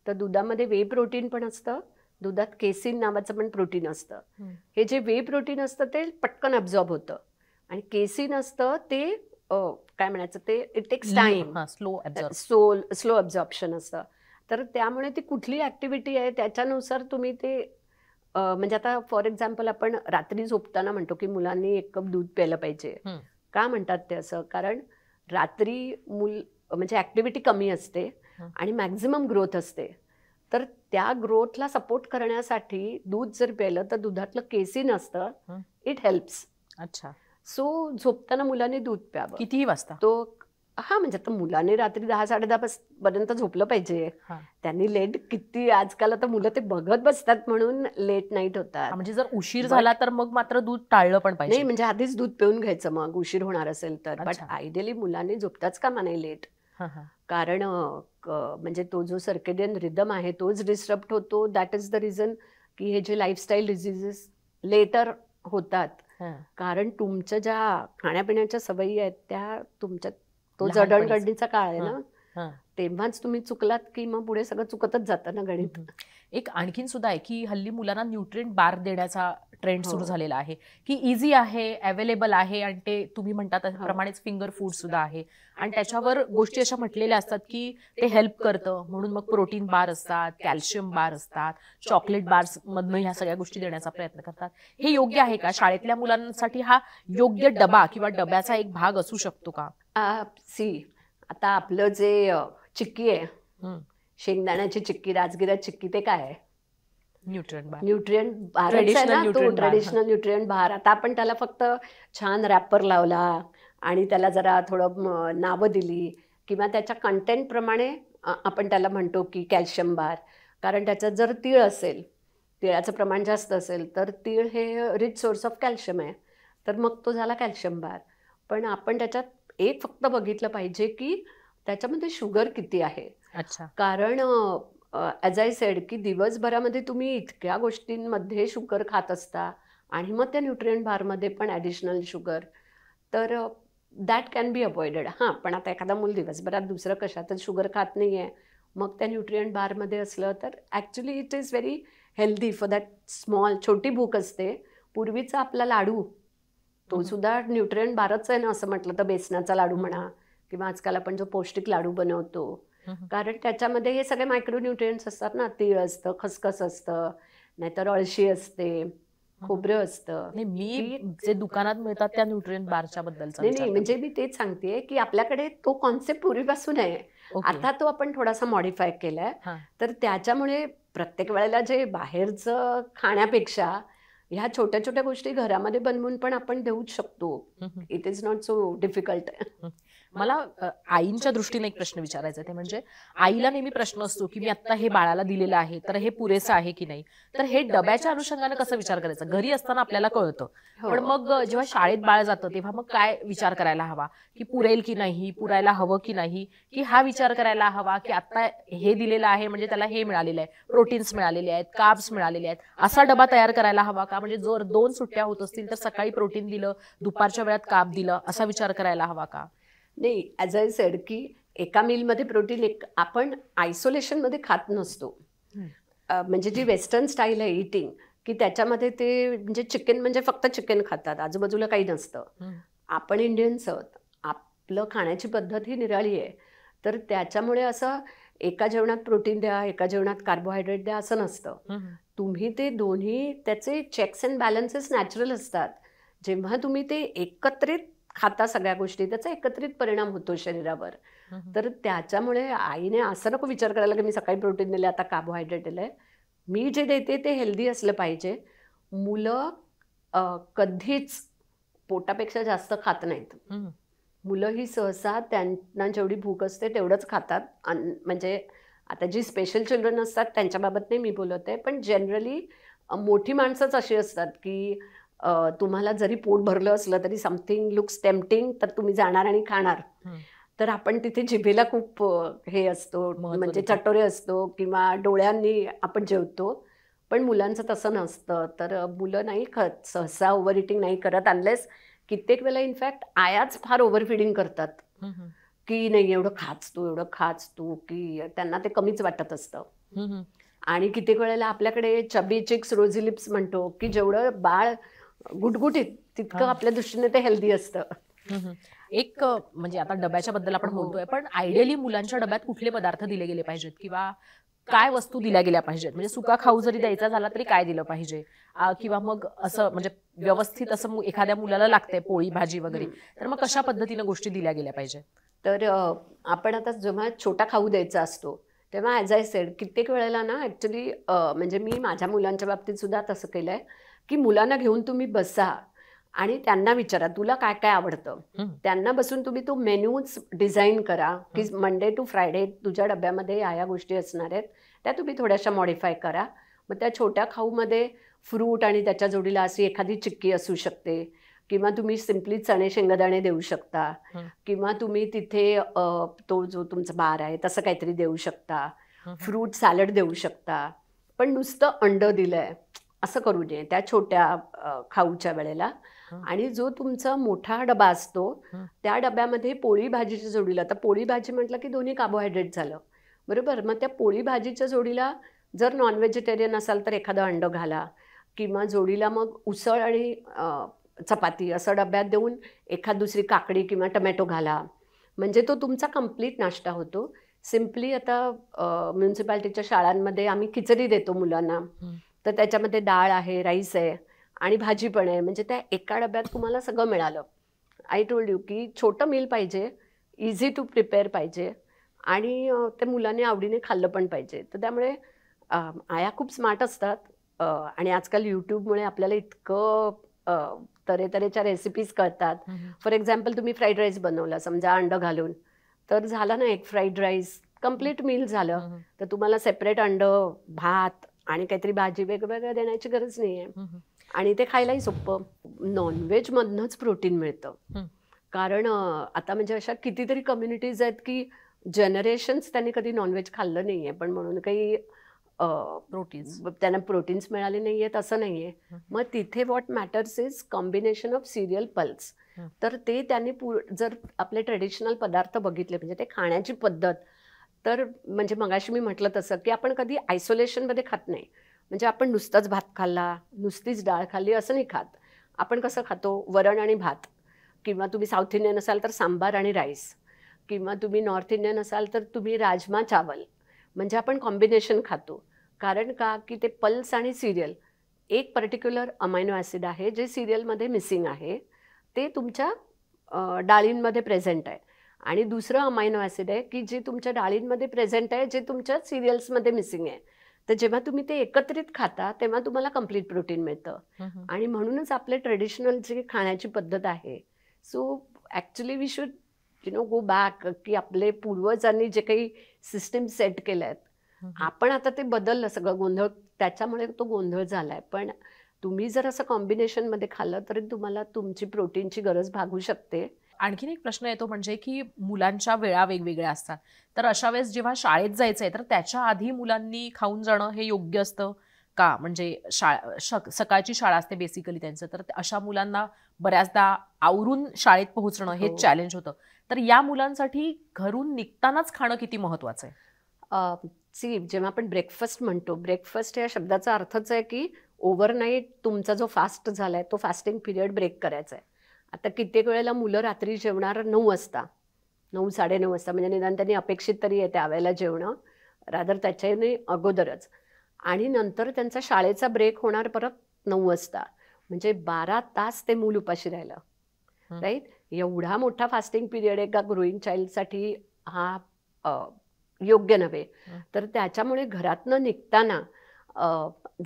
तर दुधामध्ये वे प्रोटीन पण असतं, दुधात केसिन नावाचं पण प्रोटीन असतं. हे जे वे प्रोटीन असतं ते पटकन अब्झॉर्ब होतं, आणि केसिन असतं ते काय म्हणायचं, ते it text time, slow absorption असतं. तर त्यामुळे ती कुठली ॲक्टिव्हिटी आहे त्याच्यानुसार तुम्ही ते म्हणजे आता फॉर एक्झाम्पल आपण रात्री झोपताना म्हणतो की मुलांनी 1 कप दूध प्यायलं पाहिजे. का म्हणतात ते असं? कारण रात्री म्हणजे ॲक्टिव्हिटी कमी असते आणि मॅक्झिमम ग्रोथ असते. तर त्या ग्रोथला सपोर्ट करण्यासाठी दूध जर प्यायलं तर दुधातलं केसिन असतं, इट हेल्प्स. अच्छा. सो झोपताना मुलांनी दूध प्यावं. कितीही वाजता? म्हणजे आता मुलांनी रात्री 10-10:30 पर्यंत झोपलं पाहिजे. त्यांनी लेट, किती आजकाल आता मुलं ते बघत बसतात म्हणून लेट नाईट होतात. म्हणजे जर उशीर झाला तर मग मात्र दूध टाळलं पण पाहिजे. नाही, म्हणजे आधीच दूध पिऊन घ्यायचं मग उशीर होणार असेल तर. बट आयडियली मुलांनी झोपताच कामा नये लेट. कारण म्हणजे तो जो सर्केडियन रिदम आहे तोच डिस्टर्ब होतो. दॅट इज द रिझन की हे जे लाईफस्टाईल डिझिजेस लेटर होतात. कारण तुमच्या ज्या खाण्यापिण्याच्या सवयी आहेत त्या तुमच्या, तो जडणघडणीचा काळ आहे ना, हां. तेव्हाच तुम्ही चुकलात की मग पुढे सगळं चुकतच जातं ना गणित. एक आणखीन सुद्धा आहे की हल्ली मुलांना न्यूट्रिएंट बार देण्याचा ट्रेंड हो. सुरू झालेला आहे की इझी आहे, अवेलेबल आहे आणि ते तुम्ही म्हणता हो. त्याप्रमाणेच फिंगर फूड सुद्धा आहे आणि त्याच्यावर गोष्टी अशा म्हटलेल्या असतात की ते हेल्प करतं म्हणून मग प्रोटीन बार असतात, कॅल्शियम बार असतात, चॉकलेट बार्स मधनं ह्या सगळ्या गोष्टी देण्याचा प्रयत्न करतात. हे योग्य आहे का? शाळेतल्या मुलांसाठी हा योग्य डबा किंवा डब्याचा एक भाग असू शकतो का? सी आता आपलं जे चिक्की आहे, हम्म. शेंगदाण्याची चिक्की, राजगिरा चिक्की, ते काय आहे? न्यूट्रिएंट बार. न्यूट्रिएंट बारच आहे Traditional ना तो, nutrient bar. ट्रेडिशनल न्यूट्रिएंट बार. आता आपण त्याला फक्त छान रॅपर लावला आणि त्याला जरा थोडं नावं दिली किंवा त्याच्या कंटेंट प्रमाणे आपण त्याला म्हणतो की कॅल्शियम बार. कारण त्याच्यात जर तीळ असेल, तिळाचं प्रमाण जास्त असेल तर तीळ हे रिच सोर्स ऑफ कॅल्शियम आहे, तर मग तो झाला कॅल्शियम बार. पण आपण त्याच्यात एक फक्त बघितलं पाहिजे की त्याच्यामध्ये शुगर किती आहे. अच्छा. कारण ॲज आय सेड की दिवसभरामध्ये तुम्ही इतक्या गोष्टींमध्ये शुगर खात असता आणि मग त्या न्यूट्रिएंट बारमध्ये पण ॲडिशनल शुगर, तर दॅट कॅन बी अवॉइडेड. हां, पण आता एखादा मूल दिवसभरात दुसरं कशातच शुगर खात नाही आहे, मग त्या न्यूट्रिएंट बारमध्ये असलं तर actually it is very healthy for that small, छोटी भूक असते. पूर्वीचा आपला लाडू तो सुद्धा न्यूट्रिएंट बारच आहे ना, असं म्हटलं तर बेसनाचा लाडू म्हणा किंवा आजकाल आपण जो पौष्टिक लाडू बनवतो, कारण त्याच्यामध्ये हे सगळे मायक्रोन्यूट्रिएंट्स असतात ना. तीळ असतं, खसखस असतं, नाहीतर अळशी असते, खोबरं असतं. नाही, मी जे दुकानात मिळतात त्या न्यूट्रिएंट बारच्या बद्दलचा नाही विचार नाही, म्हणजे मी तेच सांगतेय की आपल्याकडे तो कॉन्सेप्ट पूर्वीपासून आहे. ओके. आता तो आपण थोडासा मॉडिफाय केलाय. हां. तर त्याच्यामुळे प्रत्येक वेळेला जे बाहेरचं खाण्यापेक्षा ह्या छोट्या छोट्या गोष्टी घरामध्ये बनवून पण आपण देऊच शकतो. It is not so difficult. मला आईंच्या दृष्टीने एक प्रश्न विचारायचा आहे, ते म्हणजे आईला नेहमी प्रश्न असतो की मी आता हे बाळाला दिलेलं आहे तर हे पुरेसं आहे की नाही. तर हे डब्याच्या अनुषंगाने कसं विचार करायचा? घरी असताना आपल्याला कळतं, पण मग जेव्हा शाळेत बाळ जातं तेव्हा मग काय विचार करायला हवा? की पुरेल की नाही, पुरायला हवं की नाही, की हा विचार करायला हवा की आता हे दिलेलं आहे म्हणजे त्याला हे मिळालेलं आहे, प्रोटीन्स मिळालेले आहेत, कार्ब्स मिळालेले आहेत, असा डबा तयार करायला हवा का? म्हणजे जर 2 सुट्ट्या होत असतील तर सकाळी प्रोटीन दिलं, दुपारच्या वेळात कार्ब दिलं, असा विचार करायला हवा का? नाही, ॲज आय सेड की एका मीलमध्ये प्रोटीन आपण आयसोलेशनमध्ये खात नसतो. म्हणजे जी वेस्टर्न स्टाईल आहे इटिंग, की त्याच्यामध्ये ते म्हणजे चिकन म्हणजे फक्त चिकन खातात, आजूबाजूला काही नसतं. आपण इंडियन्स आहोत, आपलं खाण्याची पद्धत ही निराळी आहे. तर त्याच्यामुळे असं एका जेवणात प्रोटीन द्या, एका जेवणात कार्बोहायड्रेट द्या असं नसतं. तुम्ही ते दोन्ही त्याचे चेक्स अँड बॅलन्सेस नॅचरल असतात. जेव्हा तुम्ही ते एकत्रित खाता सगळ्या गोष्टी, त्याचा एकत्रित परिणाम होतो शरीरावर. तर त्याच्यामुळे आईने असं नको विचार करायला की मी सकाळी प्रोटीन दिलं, आता कार्बोहायड्रेट दिलंय. मी जे देते ते हेल्दी असलं पाहिजे. मुलं कधीच पोटापेक्षा जास्त खात नाहीत. मुलं ही सहसा त्यांना जेवढी भूक असते तेवढंच खातात. म्हणजे आता जी स्पेशल चिल्ड्रन असतात त्यांच्याबाबत नाही मी बोलत आहे, पण जनरली मोठी माणसंच अशी असतात की तुम्हाला जरी पोट भरलं असलं तरी समथिंग लुक्स टेम्पटिंग तर तुम्ही जाणार आणि खाणार. तर आपण तिथे जिभेला खूप हे असतो, म्हणजे चटोरे असतो किंवा डोळ्यांनी आपण जेवतो. पण मुलांचं तसं नसतं. तर मुलं नाही खात सहसा, ओव्हर इटिंग नाही करत, अनलेस कित्येक वेळेला इनफॅक्ट आयाच फार ओव्हर फिडिंग करतात की नाही एवढं खाच तू, एवढं खाच तू, की त्यांना ते कमीच वाटत असतं. आणि कित्येक वेळेला आपल्याकडे चबी चिक्स, रोझी लिप्स म्हणतो की जेवढं बाळ गुटगुटीत तितकं आपल्या दृष्टीने ते हेल्दी असतं. एक म्हणजे आता डब्याच्या बद्दल आपण बोलतोय, पण आयडियली मुलांच्या डब्यात कुठले पदार्थ दिले गेले पाहिजेत किंवा काय वस्तू दिल्या गेल्या पाहिजेत? म्हणजे सुका खाऊ जरी द्यायचा झाला तरी काय दिलं पाहिजे? किंवा मग असं म्हणजे व्यवस्थित असं एखाद्या मुलाला लागतंय पोळी भाजी वगैरे, तर मग कशा पद्धतीने गोष्टी दिल्या गेल्या पाहिजेत? तर आपण आता जेव्हा छोटा खाऊ द्यायचा असतो तेव्हा ॲज आय सेड कित्येक वेळेला ना ॲक्च्युली म्हणजे मी माझ्या मुलांच्या बाबतीत सुद्धा तसं केलं आहे की मुलांना घेऊन तुम्ही बसा आणि त्यांना विचारा तुला काय काय आवडतं. त्यांना बसून तुम्ही तो मेन्यूज डिझाईन करा की मंडे टू फ्रायडे तुझ्या डब्यामध्ये या गोष्टी असणार आहेत, त्या तुम्ही थोड्याशा मॉडिफाय करा. मग त्या छोट्या खाऊमध्ये फ्रूट आणि त्याच्या जोडीला अशी एखादी चिक्की असू शकते किंवा तुम्ही सिम्पली चणे शेंगदाणे देऊ शकता किंवा तुम्ही तिथे तो जो तुमचा बार आहे तसं काहीतरी देऊ शकता. फ्रूट सॅलड देऊ शकता. पण नुसतं अंडं दिलंय असं करू नये त्या छोट्या खाऊच्या वेळेला. हं. आणि जो तुमचा मोठा डबा असतो हं. त्या डब्यामध्ये पोळी भाजीच्या जोडीला, आता पोळी भाजी म्हटलं की दोन्ही कार्बोहायड्रेट झालं, बरोबर. मग त्या पोळी भाजीच्या जोडीला जर नॉन व्हेजिटेरियन असाल तर एखादं अंडं घाला, किंवा जोडीला मग उसळ आणि चपाती असं डब्यात देऊन एखाद दुसरी काकडी किंवा टमॅटो घाला. म्हणजे तो तुमचा कंप्लीट नाश्ता होतो. सिम्पली आता म्युन्सिपाल्टीच्या शाळांमध्ये आम्ही खिचडी देतो मुलांना, हं. तर त्याच्यामध्ये डाळ आहे, राईस आहे आणि भाजी पण आहे. म्हणजे त्या एका डब्यात तुम्हाला सगळं मिळालं. आय टोल्ड यू की छोटं मील पाहिजे, इझी टू प्रिपेअर पाहिजे आणि ते मुलांनी आवडीने खाल्लं पण पाहिजे. तर त्यामुळे आया खूप स्मार्ट असतात आणि आजकाल यूट्यूबमुळे आपल्याला इतकं तऱ्हेतऱ्हेच्या रेसिपीज कळतात. हं, हं. फॉर एक्झाम्पल तुम्ही फ्राईड राईस बनवला समजा अंडं घालून, तर झाला ना एक फ्राईड राईस, कंप्लीट मील झालं. हं, हं. तर तुम्हाला सेपरेट अंडं, भात आणि काहीतरी भाजी वेगवेगळं देण्याची गरज नाही आहे. हं, हं. आणि ते खायलाही सोपं. नॉनव्हेजमधनंच प्रोटीन मिळतं. हं. कारण आता म्हणजे अशा कितीतरी कम्युनिटीज आहेत की जनरेशन्स त्यांनी कधी नॉनव्हेज खाल्लं नाही आहे, पण म्हणून काही प्रोटीन्स. त्यांना प्रोटीन्स मिळाले नाही आहेत असं नाही आहे. हं. मग तिथे what matters is combination of serial pulse. हं. तर ते त्यांनी जर आपले ट्रेडिशनल पदार्थ बघितले म्हणजे ते खाण्याची पद्धत, तर म्हणजे मगाशी मी म्हटलं तसं की आपण कधी आयसोलेशनमध्ये खात नाही. म्हणजे आपण नुसताच भात खाल्ला, नुसतीच डाळ खाल्ली असं नाही खात. आपण कसं खातो, वरण आणि भात, किंवा तुम्ही साऊथ इंडियन असाल तर सांबार आणि राईस, किंवा तुम्ही नॉर्थ इंडियन असाल तर तुम्ही राजमा चावल. म्हणजे आपण कॉम्बिनेशन खातो. कारण का की ते पल्स आणि सिरियल, एक पर्टिक्युलर अमायनो ॲसिड आहे जे सिरियलमध्ये मिसिंग आहे, ते तुमच्या डाळींमध्ये प्रेझेंट आहे. आणि दुसरं अमायनो ॲसिड आहे की जे तुमच्या डाळींमध्ये प्रेझेंट आहे, जे तुमच्या सिरियल्समध्ये मिसिंग आहे. तर जेव्हा तुम्ही ते एकत्रित खाता तेव्हा तुम्हाला कंप्लीट प्रोटीन मिळतं. हं, हं. आणि म्हणूनच आपले ट्रेडिशनल जी खाण्याची पद्धत आहे, so actually we should go back की आपले पूर्वजांनी जे काही सिस्टीम सेट केल्या आहेत, हं, हं. आपण आता ते बदललं सगळं, गोंधळ त्याच्यामुळे तो गोंधळ झाला आहे. पण तुम्ही जर असं कॉम्बिनेशनमध्ये खाल्लं तरी तुम्हाला तुमची प्रोटीनची गरज भागू शकते. आणखीन एक प्रश्न येतो म्हणजे की मुलांच्या वेळा वेगवेगळ्या असतात. तर अशा वेळेस जेव्हा शाळेत जायचंय तर त्याच्या आधी मुलांनी खाऊन जाणं हे योग्य असतं का? म्हणजे सकाळची शाळा असते बेसिकली त्यांचं, तर अशा मुलांना बऱ्याचदा आवरून शाळेत पोहोचणं हे हो. चॅलेंज होतं. तर या मुलांसाठी घरून निघतानाच खाणं किती महत्वाचं आहे? जेव्हा आपण ब्रेकफास्ट म्हणतो, ब्रेकफास्ट या शब्दाचा अर्थच आहे की ओव्हरनाईट तुमचा जो फास्ट झाला आहे तो फास्टिंग पिरियड ब्रेक करायचा आहे. आता कित्येक वेळेला मुलं रात्री जेवणार 9 वाजता, 9, 9:30 वाजता, म्हणजे निदान त्यांनी अपेक्षित तरी आहे त्यावेळेला जेवणं, रादर त्याच्याने अगोदरच. आणि नंतर त्यांचा शाळेचा ब्रेक होणार परत 9 वाजता. म्हणजे 12 तास ते मूल उपाशी राहिलं, हं. राईट. एवढा मोठा फास्टिंग पिरियड एका ग्रोईंग चाइल्डसाठी हा योग्य नव्हे. हं. तर त्याच्यामुळे घरातनं निघताना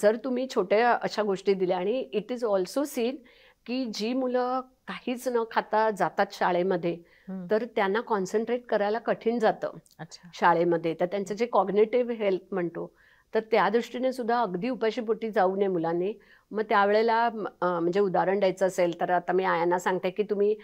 जर तुम्ही छोट्या अशा गोष्टी दिल्या, आणि इट इज ऑल्सो सीन की जी मुलं काहीच न खाता जातात शाळेमध्ये, हं. तर त्यांना कॉन्सन्ट्रेट करायला कठीण जातं अच्छा. शाळेमध्ये. तर त्यांचं जे कॉग्नेटिव्ह हेल्थ म्हणतो, तर त्या दृष्टीने सुद्धा अगदी उपाशीपोटी जाऊ नये मुलांनी. मग त्यावेळेला म्हणजे उदाहरण द्यायचं असेल तर आता मी आयांना सांगते की तुम्ही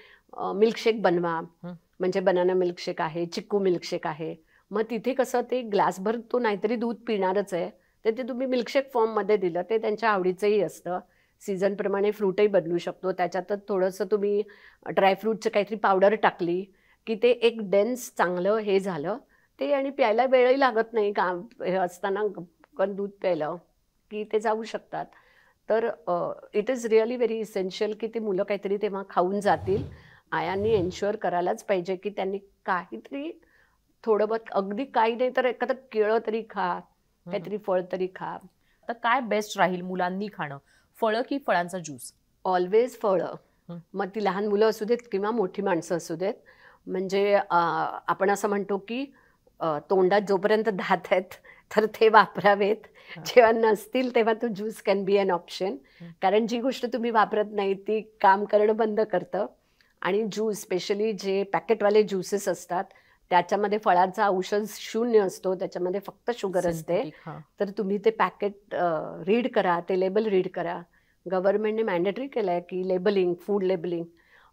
मिल्कशेक बनवा. हं. म्हणजे बनाना मिल्कशेक आहे, चिक्कू मिल्कशेक आहे. मग तिथे कसं ते ग्लासभर तो नाहीतरी दूध पिणारच आहे, तर ते तुम्ही मिल्कशेक फॉर्ममध्ये दिलं ते त्यांच्या आवडीचंही असतं. सीझनप्रमाणे फ्रूटही बदलू शकतो. त्याच्यातच थोडंसं तुम्ही ड्रायफ्रूटचं काहीतरी पावडर टाकली की ते एक डेन्स चांगलं हे झालं ते, आणि प्यायला वेळही लागत नाही. काम हे असताना गपकन दूध प्यायलं की ते जाऊ शकतात. तर it is really very essential की ती मुलं काहीतरी तेव्हा खाऊन जातील. आयांनी एन्श्युअर करायलाच पाहिजे की त्यांनी काहीतरी थोडं बहुत, अगदी काही नाही तर एखादं केळं तरी खा, हं. काहीतरी फळ तरी खा. तर काय बेस्ट राहील मुलांनी खाणं? फळं की फळांचा ज्यूस? ऑलवेज फळं. हं. मग ती लहान मुलं असू देत किंवा मोठी माणसं असू देत. म्हणजे आपण असं म्हणतो की तोंडात जोपर्यंत दात आहेत तर ते वापरावेत. हां. जेव्हा नसतील तेव्हा तो juice can be an option. हं. कारण जी गोष्ट तुम्ही वापरत नाही ती काम करणं बंद करतं. आणि ज्यूस, स्पेशली जे पॅकेटवाले ज्युसेस असतात त्याच्यामध्ये फळाचा औषध शून्य असतो, त्याच्यामध्ये फक्त शुगर असते. Synthetic, हां. तर तुम्ही ते पॅकेट रीड करा, ते लेबल रीड करा. गव्हर्नमेंटने मॅन्डेटरी केलं आहे की लेबलिंग, फूड लेबलिंग.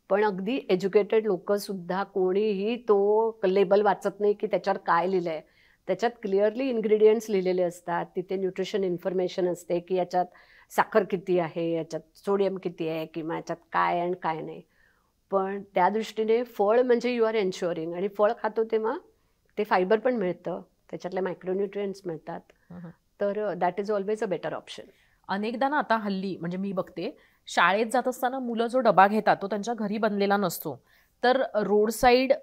पण अगदी एज्युकेटेड लोकंसुद्धा कोणीही तो लेबल वाचत नाही की त्याच्यावर काय लिहिलं आहे. त्याच्यात क्लिअरली इन्ग्रेडियंट्स लिहिलेले असतात, तिथे न्यूट्रिशन इन्फॉर्मेशन असते की याच्यात साखर किती आहे, याच्यात सोडियम किती आहे, किंवा याच्यात काय आणि काय नाही. पण त्या दृष्टीने फळ म्हणजे यू आर एन्श्युअरिंग, आणि फळ खातो तेव्हा ते फायबर पण मिळतं, त्याच्यातले मायक्रोन्यूट्रियंट्स मिळतात. तर that is always a better option. अनेकदा ना आता हल्ली म्हणजे मी बघते शाळेत जात असताना मुलं जो डबा घेतात तो त्यांच्या घरी बनलेला नसतो, तर रोड साईड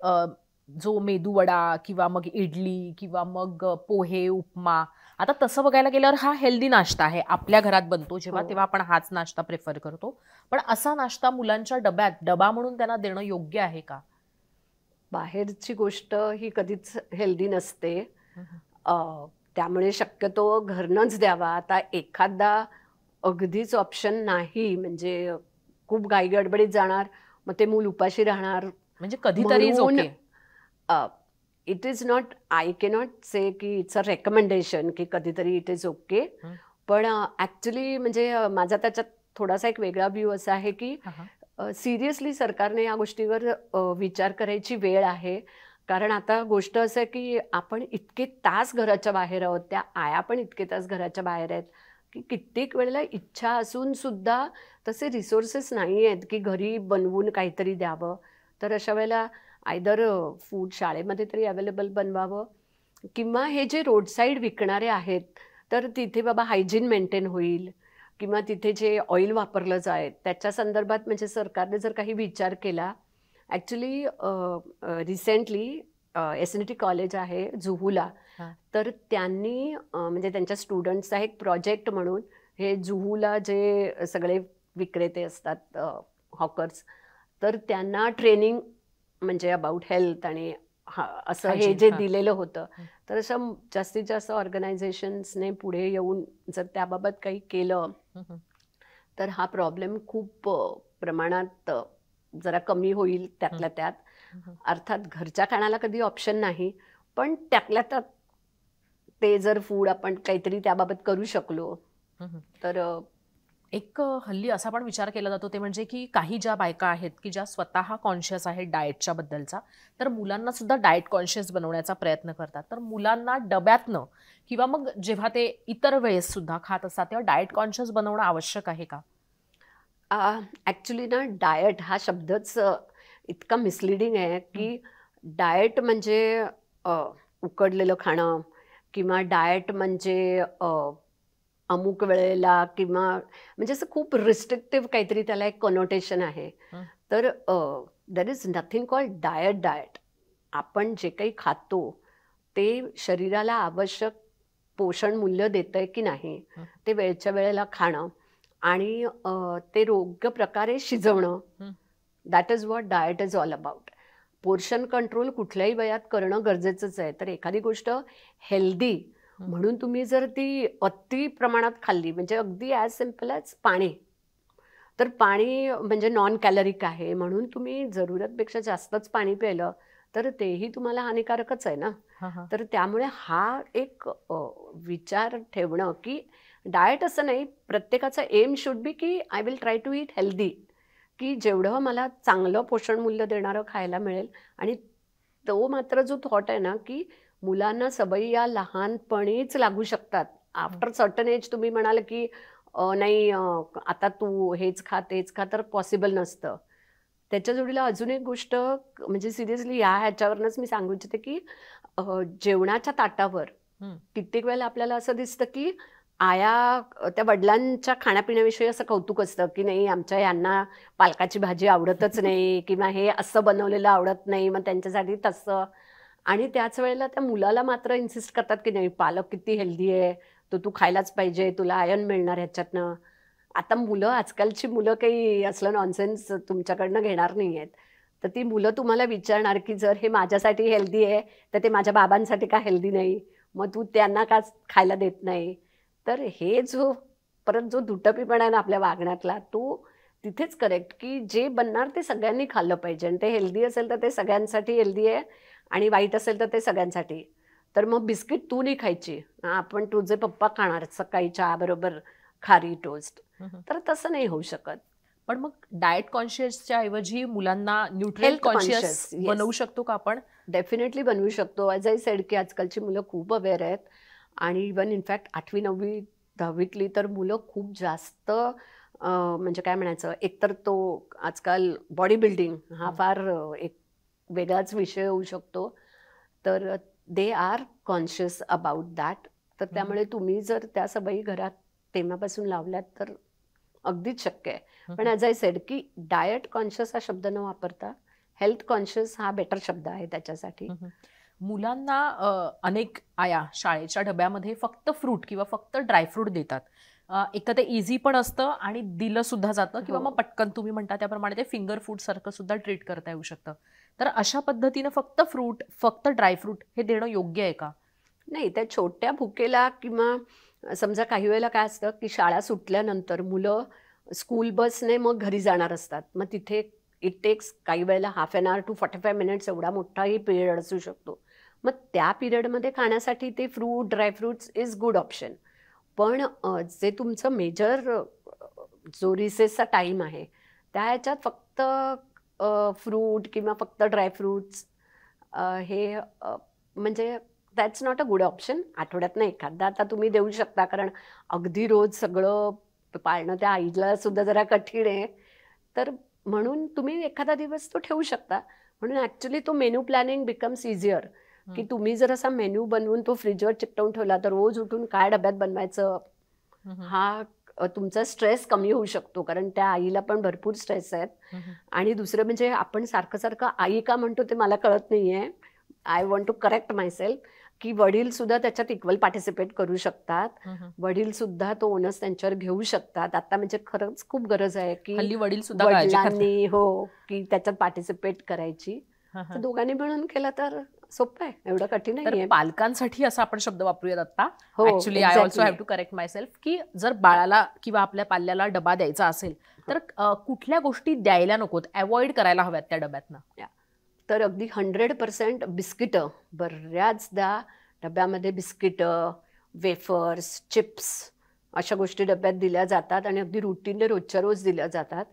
जो मेदूवडा किंवा मग इडली किंवा मग पोहे उपमा, आता तसं बघायला गेल्यावर हा हेल्दी नाश्ता आहे, आपल्या घरात बनतो जेव्हा हो. तेव्हा आपण हाच नाश्ता प्रेफर करतो. पण असा नाश्ता मुलांच्या डब्यात डबा म्हणून त्यांना देणं योग्य आहे का? बाहेरची गोष्ट ही कधीच हेल्दी नसते. अ, त्यामुळे शक्यतो घरनंच द्यावा. आता एखादा अगदीच ऑप्शन नाही, म्हणजे खूप घाईगडबडीत जाणार, मग ते मूल उपाशी राहणार म्हणजे कधीतरीच म्हणून okay. It is not, I cannot से की इट्स अ रेकमेंडेशन की कधीतरी इट इज ओके. पण ॲक्च्युली म्हणजे माझा त्याच्यात थोडासा एक वेगळा व्ह्यू असा आहे की सिरियसली सरकारने या गोष्टीवर विचार करायची वेळ आहे. कारण आता गोष्ट असं आहे की आपण इतके तास घराच्या बाहेर आहोत, त्या आया पण इतके तास घराच्या बाहेर आहेत की कित्येक वेळेला इच्छा असून सुद्धा तसे रिसोर्सेस नाही आहेत की घरी बनवून काहीतरी द्यावं. तर अशा वेळेला आयदर फूड शाळेमध्ये तरी अवेलेबल बनवावं, किंवा हे जे रोड साईड विकणारे आहेत तर तिथे बाबा हायजीन मेंटेन होईल, किंवा तिथे जे ऑइल वापरलं जाईल त्याच्या संदर्भात म्हणजे सरकारने जर काही विचार केला. ॲक्च्युली रिसेंटली एस.एन.टी कॉलेज आहे जुहूला, तर त्यांनी म्हणजे त्यांच्या स्टुडंट्सचा एक प्रोजेक्ट म्हणून हे जुहूला जे सगळे विक्रेते असतात हॉकर्स, तर त्यांना ट्रेनिंग म्हणजे अबाउट हेल्थ आणि असं हे Hygiene, जे हां. दिलेलं होतं. तर असं जास्तीत जास्त ऑर्गनायझेशन्सने पुढे येऊन जर त्याबाबत काही केलं तर हा प्रॉब्लेम खूप प्रमाणात जरा कमी होईल त्यातल्या त्यात. अर्थात घरच्या खाण्याला कधी ऑप्शन नाही, पण त्यातल्या त्यात ते जर फूड आपण काहीतरी त्याबाबत करू शकलो तर एक हल्ली असा पण विचार केला जातो ते म्हणजे की काही ज्या बायका आहेत की ज्या स्वतः कॉन्शियस आहेत डाएटच्या बद्दलचा, तर मुलांना सुद्धा डाएट कॉन्शियस बनवण्याचा प्रयत्न करतात. तर मुलांना डब्यातनं किंवा मग जेव्हा ते इतर वेळेस सुद्धा खात असतात तेव्हा डाएट कॉन्शियस बनवणं आवश्यक आहे का? ॲक्च्युली ना डाएट हा शब्दच इतका मिसलिडिंग आहे की डाएट म्हणजे उकडलेलं खाणं, किंवा डाएट म्हणजे अमुक वेळेला, किंवा म्हणजे असं खूप रिस्ट्रिक्टिव्ह काहीतरी त्याला एक कॉनोटेशन आहे. तर there is nothing called diet. आपण जे काही खातो ते शरीराला आवश्यक पोषण मूल्य देतं आहे की नाही, ते वेळच्या वेळेला खाणं आणि ते योग्य प्रकारे शिजवणं, that is what diet is all about. Portion control कुठल्याही वयात करणं गरजेचंच आहे. तर एखादी गोष्ट हेल्दी म्हणून तुम्ही जर ती अति प्रमाणात खाल्ली, म्हणजे अगदी ॲज सिम्पल ॲज पाणी, तर पाणी म्हणजे नॉन कॅलरिक आहे म्हणून तुम्ही जरुरतपेक्षा जास्तच पाणी प्यायलं तर तेही तुम्हाला हानिकारकच आहे ना. तर त्यामुळे हा एक विचार ठेवणं की डाएट असं नाही, प्रत्येकाचा एम शुड बी की I will try to eat healthy, की जेवढं मला चांगलं पोषण मूल्य देणारं खायला मिळेल. आणि तो मात्र जो थॉट आहे ना की मुलांना सवयी या लहानपणीच लागू शकतात. आफ्टर सर्टन एज तुम्ही म्हणाल की नाही आता तू हेच खा तेच खा, तर पॉसिबल नसतं. त्याच्या जोडीला अजून एक गोष्ट म्हणजे सिरियसली ह्याच्यावरनंच मी सांगू इच्छिते की जेवणाच्या ताटावर कित्येक वेळेला आपल्याला असं दिसतं की आया त्या वडिलांच्या खाण्यापिण्याविषयी असं कौतुक असतं की नाही आमच्या यांना पालकाची भाजी आवडतच नाही, किंवा हे असं बनवलेलं आवडत नाही, मग त्यांच्यासाठी तसं. आणि त्याच वेळेला त्या मुलाला मात्र इन्सिस्ट करतात की नाही पालक किती हेल्दी आहे, तर तू खायलाच पाहिजे, तुला आयर्न मिळणार ह्याच्यातनं. आता मुलं, आजकालची मुलं काही असलं नॉनसेन्स तुमच्याकडनं घेणार नाही आहेत. तर ती मुलं तुम्हाला विचारणार की जर हे माझ्यासाठी हेल्दी आहे तर ते माझ्या बाबांसाठी का हेल्दी नाही, मग तू त्यांना का खायला देत नाही. तर हे परत जो दुटप्पीपणा आहे ना आपल्या वागण्यातला, तो तिथेच करेक्ट की जे बनणार ते सगळ्यांनी खाल्लं पाहिजे, आणि ते हेल्दी असेल तर ते सगळ्यांसाठी हेल्दी आहे, आणि वाईट असेल तर ते सगळ्यांसाठी. तर मग बिस्किट तू नाही खायची, आपण तुझे पप्पा खाणार सकाळी चहाबरोबर खारी टोस्ट. तर तसं नाही होऊ शकत. पण मग डाएट कॉन्शियसच्या ऐवजी मुलांना न्यूट्रिएंट हेल्थ कॉन्शियस कॉन्शियस, बनवू शकतो का आपण? डेफिनेटली बनवू शकतो. ॲज आय सेड की आजकालची मुलं खूप अवेअर आहेत आणि इवन इनफॅक्ट 8वी 9वी 10वीतली तर मुलं खूप जास्त म्हणजे काय म्हणायचं, एकतर तो आजकाल बॉडी बिल्डिंग हा फार एक वेगळाच विषय होऊ शकतो. तर they are conscious about that. तर त्यामुळे तुम्ही जर त्या सवयी घरात तेव्हापासून लावल्यात तर अगदीच शक्य आहे. पण ॲज आय सेड की डायट कॉन्शियस हा शब्द न वापरता हेल्थ कॉन्शियस हा बेटर शब्द आहे त्याच्यासाठी. मुलांना अनेक आया शाळेच्या डब्यामध्ये फक्त फ्रूट किंवा फक्त ड्रायफ्रूट देतात. एक तर ते इझी पण असतं आणि दिलं सुद्धा जातं किंवा हो. मग पटकन तुम्ही म्हणता त्याप्रमाणे ते फिंगर फूड सारखं सुद्धा ट्रीट करता येऊ शकतं. तर अशा पद्धतीनं फक्त फ्रूट, फक्त ड्रायफ्रूट हे देणं योग्य आहे का? नाही, त्या छोट्या भुकेला किंवा समजा काही वेळेला काय असतं की शाळा सुटल्यानंतर मुलं स्कूल बसने मग घरी जाणार असतात. मग तिथे इट टेक्स काही वेळेला half an hour to 45 minutes एवढा मोठाही पिरियड असू शकतो. मग त्या पिरियडमध्ये खाण्यासाठी ते fruit, dry fruits is good option. पण जे तुमचं मेजर जो रिसेसचा टाईम आहे, त्या ह्याच्यात फक्त फ्रूट किंवा फक्त ड्रायफ्रुट्स हे म्हणजे that's not a good option. आठवड्यातनं एखादा आता तुम्ही देऊ शकता, कारण अगदी रोज सगळं पाळणं त्या आईला सुद्धा जरा कठीण आहे. तर म्हणून तुम्ही एखादा दिवस तो ठेवू शकता. म्हणून ॲक्च्युली तो मेनू प्लॅनिंग बिकम्स इझियर, की तुम्ही जर असा मेन्यू बनवून तो फ्रीजवर चिकटवून ठेवला तर रोज उठून काय डब्यात बनवायचं हा तुमचा स्ट्रेस कमी होऊ शकतो. कारण त्या आईला पण भरपूर स्ट्रेस आहेत. आणि दुसरं म्हणजे आपण सारखं सारखं आई का म्हणतो ते मला कळत नाहीये. I want to correct myself की वडील सुद्धा त्याच्यात इक्वल पार्टिसिपेट करू शकतात. वडील सुद्धा तो ओनस त्यांच्यावर घेऊ शकतात. आता म्हणजे खरंच खूप गरज आहे की हल्ली वडील सुद्धा काळजी करतात. वडिलांनी की त्याच्यात पार्टिसिपेट करायची. तर दोघांनी मिळून केलं तर सोपं आहे, एवढं कठीण तर नाहीये. पालकांसाठी असा आपण शब्द वापरूयात आता. हो, actually I also exactly. Have to correct myself की जर बाळाला किंवा आपल्या पाल्याला डबा द्यायचा असेल तर कुठल्या गोष्टी द्यायला नकोत, अवॉइड करायला हव्यात त्या डब्यातनं? तर अगदी 100% बिस्किटं. बऱ्याचदा डब्यामध्ये बिस्किटं, वेफर्स, चिप्स अशा गोष्टी डब्यात दिल्या जातात आणि अगदी रुटीनने रोजच्या रोज दिल्या जातात.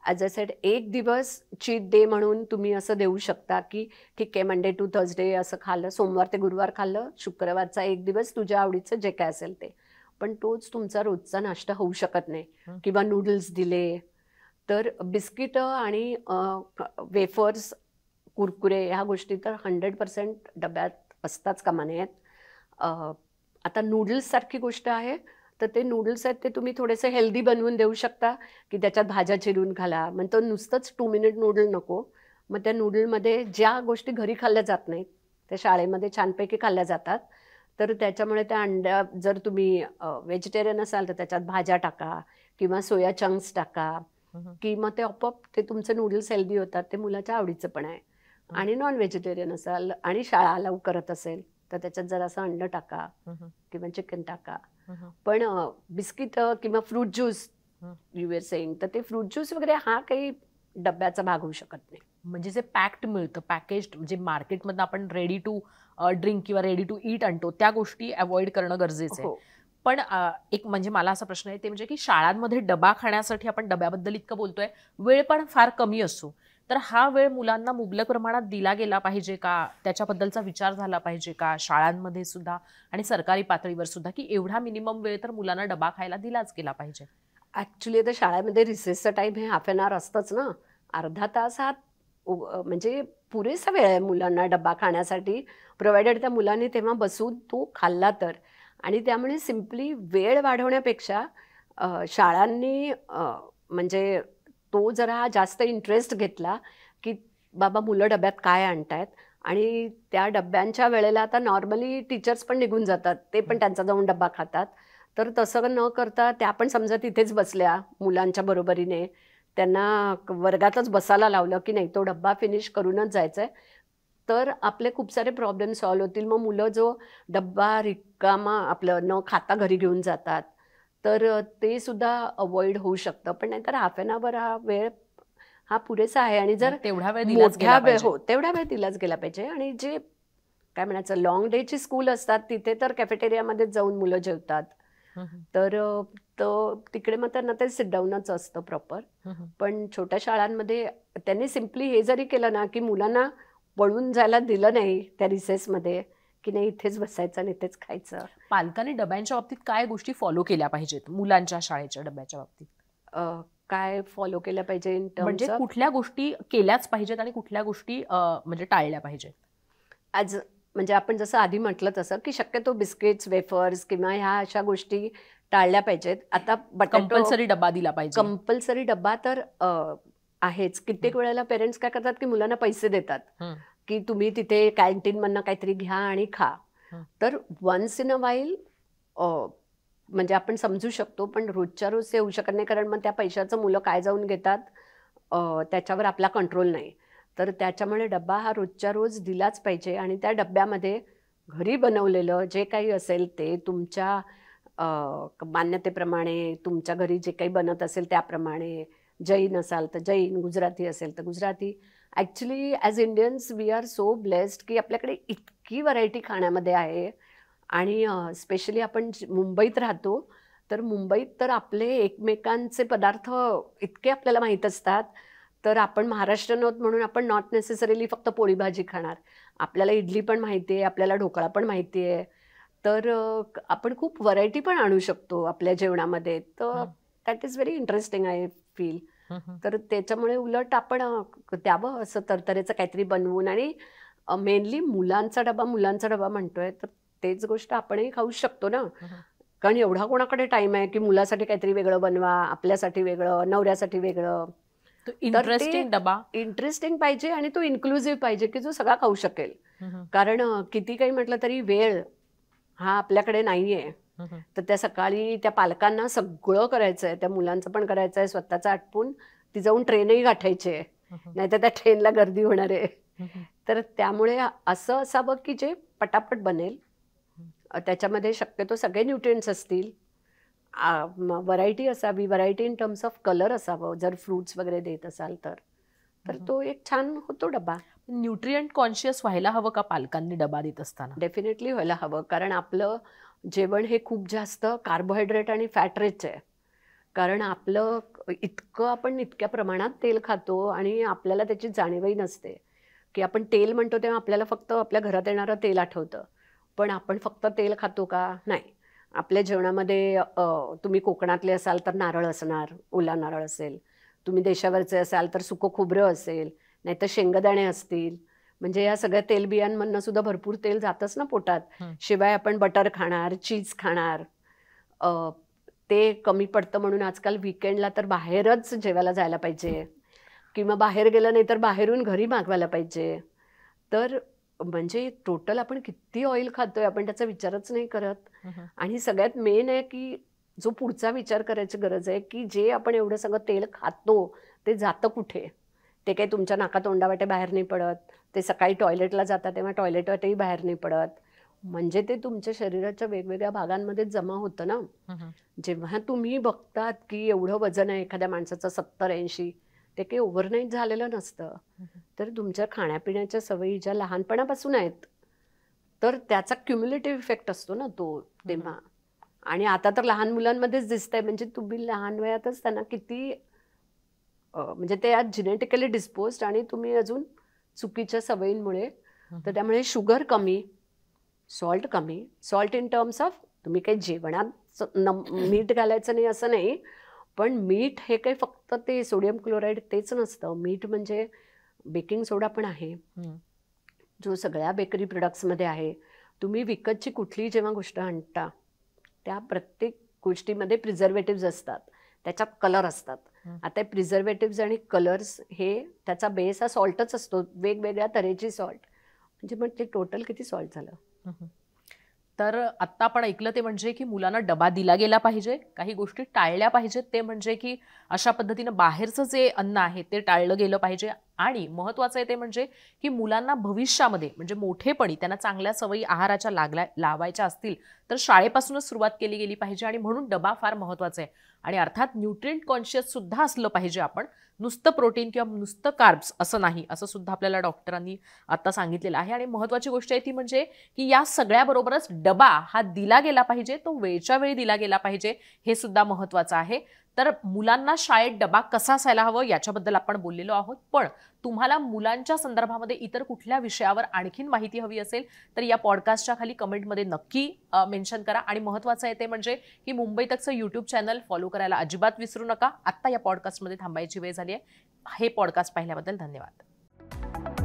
ॲज अ सेड एक दिवस चीट डे म्हणून तुम्ही असं देऊ शकता की ठीक आहे, मंडे टू थर्सडे असं खाल्लं, सोमवार ते गुरुवार खाल्लं, शुक्रवारचा एक दिवस तुझ्या आवडीचं जे काय असेल ते. पण तोच तुमचा रोजचा नाश्ता होऊ शकत नाही. किंवा नूडल्स दिले तर बिस्किटं आणि वेफर्स, कुरकुरे ह्या गोष्टी तर 100% डब्यात असताच कामा नयेत. आता नूडल्ससारखी गोष्ट आहे तर ते नूडल्स आहेत ते तुम्ही थोडेसे हेल्दी बनवून देऊ शकता की त्याच्यात भाज्या चिरून घाला. मग तो नुसतंच 2 मिनिट नूडल नको. मग त्या नूडलमध्ये ज्या गोष्टी घरी खाल्ल्या जात नाहीत त्या शाळेमध्ये छानपैकी खाल्ल्या जातात. तर त्याच्यामुळे त्या अंड्या जर तुम्ही व्हेजिटेरियन असाल तर त्याच्यात भाज्या टाका किंवा सोया चंक्स टाका की मग ते आपोआप ते तुमचे नूडल्स हेल्दी होतात. ते मुलाच्या आवडीचं पण आहे. आणि नॉन व्हेजिटेरियन असाल आणि शाळा अलाउ करत असेल तर त्याच्यात जरासं अंडं टाका किंवा चिकन टाका. पण बिस्किट किंवा fruit juice you are saying तर ते फ्रूट ज्यूस वगैरे हा काही डब्याचा भाग होऊ शकत नाही. म्हणजे जे पॅक्ड मिळतं, पॅकेज्ड, जे मार्केटमधनं आपण रेडी टू ड्रिंक किंवा रेडी टू ईट आणतो त्या गोष्टी अवॉइड करणं गरजेचं आहे. हो. पण एक म्हणजे मला असा प्रश्न आहे ते म्हणजे की शाळांमध्ये डबा खाण्यासाठी आपण डब्याबद्दल इतकं बोलतोय, वेळ पण फार कमी असतो. तर हा वेळ मुलांना मुबलक प्रमाणात दिला गेला पाहिजे का? त्याच्याबद्दलचा विचार झाला पाहिजे का शाळांमध्ये सुद्धा आणि सरकारी पातळीवर सुद्धा, की एवढा मिनिमम वेळ तर मुलांना डबा खायला दिलाच गेला पाहिजे? ॲक्च्युली आता शाळेमध्ये रिसेसचा टाईम हे हाफ एन आवर असतंच ना. अर्धा तास हा म्हणजे पुरेसा वेळ आहे मुलांना डबा खाण्यासाठी, प्रोव्हायडेड त्या मुलांनी तेव्हा बसून तो खाल्ला तर. आणि त्यामुळे सिम्पली वेळ वाढवण्यापेक्षा शाळांनी म्हणजे तो जरा जास्त इंटरेस्ट घेतला की बाबा मुलं डब्यात काय आणतायत आणि त्या डब्यांच्या वेळेला आता नॉर्मली टीचर्स पण निघून जातात, ते पण त्यांचा जाऊन डब्बा खातात. तर तसं न करता त्या पण समजा तिथेच बसल्या मुलांच्या बरोबरीने, त्यांना वर्गातच बसायला लावलं की नाही तो डब्बा फिनिश करूनच जायचं आहे. तर आपले खूप सारे प्रॉब्लेम सॉल्व्ह होतील. मग मुलं जो डब्बा रिकामा आपलं न खाता घरी घेऊन जातात तर ते सुद्धा अवॉइड होऊ शकतं. पण नाहीतर हाफ एन आवर हा वेळ हा पुरेसा आहे. आणि जर तेवढा वेळ दिलाच गेला मोठ्या वेळ पाहिजे. हो तेवढा वेळ दिलाच गेला पाहिजे. आणि जे काय म्हणायचं लॉंग डेची स्कूल असतात तिथे तर कॅफेटेरियामध्येच जाऊन मुलं जेवतात. तर तिकडे मग त्यांना ते सिट डाऊनच असतं प्रॉपर. पण छोट्या शाळांमध्ये त्यांनी सिम्पली हे जरी केलं ना की मुलांना पळून जायला दिलं नाही त्या रिसेसमध्ये, की नाही इथेच बसायचं आणि इथेच खायचं. पालकांनी डब्यांच्या बाबतीत काय गोष्टी फॉलो केल्या पाहिजेत मुलांच्या शाळेच्या डब्याच्या बाबतीत? काय फॉलो केलं पाहिजे इन म्हणजे टर्म्स ऑफ कुठल्या गोष्टी केल्याच पाहिजेत आणि कुठल्या गोष्टी म्हणजे टाळल्या पाहिजेत? ॲज म्हणजे आपण जसं आधी म्हटलं तसं, की शक्यतो बिस्किट्स, वेफर्स किंवा ह्या अशा गोष्टी टाळल्या पाहिजेत. आता बटाटो कंपल्सरी डबा दिला पाहिजे. कंपल्सरी डब्बा तर आहेच. कित्येक वेळेला पेरेंट्स काय करतात, की मुलांना पैसे देतात, हं, की तुम्ही तिथे कॅन्टीनमधनं काहीतरी घ्या आणि खा. हं. तर वन्स इन अ व्हाईल म्हणजे आपण समजू शकतो, पण रोजच्या रोज ते होऊ शकत नाही, कारण मग त्या पैशाचं मुलं काय जाऊन घेतात त्याच्यावर आपला कंट्रोल नाही. तर त्याच्यामुळे डब्बा हा रोजच्या रोज दिलाच पाहिजे आणि त्या डब्यामध्ये घरी बनवलेलं जे काही असेल ते तुमच्या मान्यतेप्रमाणे, तुमच्या घरी जे काही बनत असेल त्याप्रमाणे, जैन असाल तर जैन, गुजराती असेल तर Gujarati. Actually as Indians we are so blessed की आपल्याकडे इतकी व्हरायटी खाण्यामध्ये आहे आणि स्पेशली आपण मुंबईत राहतो, तर मुंबईत तर आपले एकमेकांचे पदार्थ इतके आपल्याला माहीत असतात. तर आपण महाराष्ट्रीयन आहोत म्हणून आपण नॉट नेसेसरीली फक्त पोळी भाजी खाणार. आपल्याला इडली पण माहिती आहे, आपल्याला ढोकळा पण माहिती आहे. तर आपण खूप व्हरायटी पण आणू शकतो आपल्या जेवणामध्ये. तर हं, that is very interesting I feel. हं, हं. तर त्याच्यामुळे उलट आपण द्यावं असं तरतरेचं काहीतरी बनवून आणि मेनली मुलांचा डबा म्हणतोय, तर तेच गोष्ट आपणही खाऊच शकतो ना. कारण एवढा कोणाकडे टाईम आहे, की मुलासाठी काहीतरी वेगळं बनवा, आपल्यासाठी वेगळं, नवऱ्यासाठी वेगळं. तो तर ते इंटरेस्टिंग डबा. इंटरेस्टिंग पाहिजे आणि तो इन्क्लुझिव्ह पाहिजे, की जो सगळा खाऊ शकेल. हं, हं, कारण किती काही म्हटलं तरी वेळ हा आपल्याकडे नाहीये. हं, हं. तर त्या सकाळी त्या पालकांना सगळं करायचं आहे. त्या मुलांचं पण करायचं आहे, स्वतःचं आटपून ती जाऊन ट्रेनही गाठायची आहे. हं, हं. नाहीतर त्या ट्रेनला गर्दी होणार आहे. हं, हं. तर त्यामुळे असं असावं, की जे पटापट बनेल. त्याच्यामध्ये शक्यतो सगळे न्यूट्रिएंट्स असतील. व्हरायटी असावी, variety in terms of colour असावं, जर फ्रुट्स वगैरे देत असाल तर. तर तो एक छान होतो डबा. न्यूट्रिएंट कॉन्शियस व्हायला हवं का पालकांनी डबा देत असताना? डेफिनेटली व्हायला हवं, कारण आपलं जेवण हे खूप जास्त कार्बोहायड्रेट आणि फॅट रिच आहे. कारण आपलं आपण इतक्या प्रमाणात तेल खातो आणि आपल्याला त्याची जाणीवही नसते, की आपण तेल म्हणतो तेव्हा आपल्याला फक्त आपल्या घरात येणारं तेल आठवतं. पण आपण फक्त तेल खातो का? नाही. आपल्या जेवणामध्ये तुम्ही कोकणातले असाल तर नारळ असणार, ओला नारळ असेल. तुम्ही देशावरचे असाल तर सुकं खोबरं असेल, नाहीतर शेंगदाणे असतील. म्हणजे या सगळ्या तेलबियांमधनं सुद्धा भरपूर तेल जातंच ना पोटात. हं. शिवाय आपण बटर खाणार, चीज खाणार. अ, ते कमी पडतं म्हणून आजकाल वीकेंडला तर बाहेरच जेवायला जायला पाहिजे किंवा बाहेर गेलं नाही तर बाहेरून घरी मागवायला पाहिजे. तर म्हणजे टोटल आपण किती ऑइल खातोय आपण त्याचा विचारच नाही करत. हं, हं. आणि सगळ्यात मेन आहे की जो पुढचा विचार करायची गरज आहे, की जे आपण एवढं सगळं तेल खातो ते जातं कुठे? ते काही तुमच्या नाकातोंडावाटे बाहेर नाही पडत. ते सकाळी टॉयलेटला जाता तेव्हा टॉयलेटवाटेही बाहेर नाही पडत. म्हणजे ते तुमच्या शरीराच्या वेगवेगळ्या भागांमध्ये जमा होतं ना. हं, हं. जेव्हा तुम्ही बघतात की एवढं वजन आहे एखाद्या माणसाचं 70-80, ते काही ओव्हरनाईट झालेलं नसतं. तर तुमच्या खाण्यापिण्याच्या सवयी ज्या लहानपणापासून आहेत, तर त्याचा क्युम्युलेटिव्ह इफेक्ट असतो ना तो तेव्हा. आणि आता तर लहान मुलांमध्येच दिसतंय, म्हणजे तुम्ही लहान वयातच त्यांना किती म्हणजे ते आज जेनेटिकली डिस्पोज्ड आणि तुम्ही अजून चुकीच्या सवयींमुळे. तर त्यामुळे शुगर कमी, सॉल्ट कमी. सॉल्ट इन टर्म्स ऑफ तुम्ही काही जेवणात मीठ घालायचं नाही असं नाही, पण मीठ हे काही फक्त ते सोडियम क्लोराईड तेच नसतं. मीठ म्हणजे बेकिंग सोडा पण आहे, हं. जो सगळ्या बेकरी प्रोडक्ट्समध्ये आहे. तुम्ही विकतची कुठलीही जेव्हा गोष्ट आणता, त्या प्रत्येक गोष्टीमध्ये प्रिझर्वेटिव्ज असतात, त्याच्यात कलर असतात. आता प्रिझर्वेटिव्ज आणि कलर्स हे त्याचा बेस हा सॉल्टच असतो, वेगवेगळ्या तऱ्हेची सॉल्ट. म्हणजे मग ते टोटल किती सॉल्ट झालं? हं, हं. तर आत्ता आपण ऐकलं ते म्हणजे की मुलांना डबा दिला गेला पाहिजे, काही गोष्टी टाळल्या पाहिजेत. ते म्हणजे की अशा पद्धतीनं बाहेरचं जे अन्न आहे ते टाळलं गेलं पाहिजे आणि महत्त्वाचं आहे ते म्हणजे की मुलांना भविष्यामध्ये म्हणजे मोठेपणी त्यांना चांगल्या सवयी आहाराच्या लावायच्या असतील तर शाळेपासूनच सुरुवात केली गेली पाहिजे आणि म्हणून डबा फार महत्त्वाचा आहे. आणि अर्थात न्यूट्रिएंट कॉन्शियस सुद्धा असलं पाहिजे आपण. नुसतं प्रोटीन किंवा नुसतं कार्ब्स असं नाही, असं सुद्धा आपल्याला डॉक्टरांनी आता सांगितलेलं आहे. आणि महत्त्वाची गोष्ट आहे ती म्हणजे की या सगळ्याबरोबरच डबा हा दिला गेला पाहिजे, तो वेळच्या वेळी दिला गेला पाहिजे, हे सुद्धा महत्त्वाचं आहे. तर मुलांना शाळेत डबा कसा असायला हवं याच्याबद्दल आपण बोललेलो आहोत, पण तुम्हाला मुलांच्या संदर्भामध्ये इतर कुठल्या विषयावर आणखीन माहिती हवी असेल तर या पॉडकास्टच्या खाली कमेंटमध्ये नक्की मेन्शन करा. आणि महत्त्वाचं आहे ते म्हणजे की मुंबई तकचं यूट्यूब चॅनल फॉलो करायला अजिबात विसरू नका. आत्ता या पॉडकास्टमध्ये थांबायची वेळ झाली आहे. हे पॉडकास्ट पाहिल्याबद्दल धन्यवाद.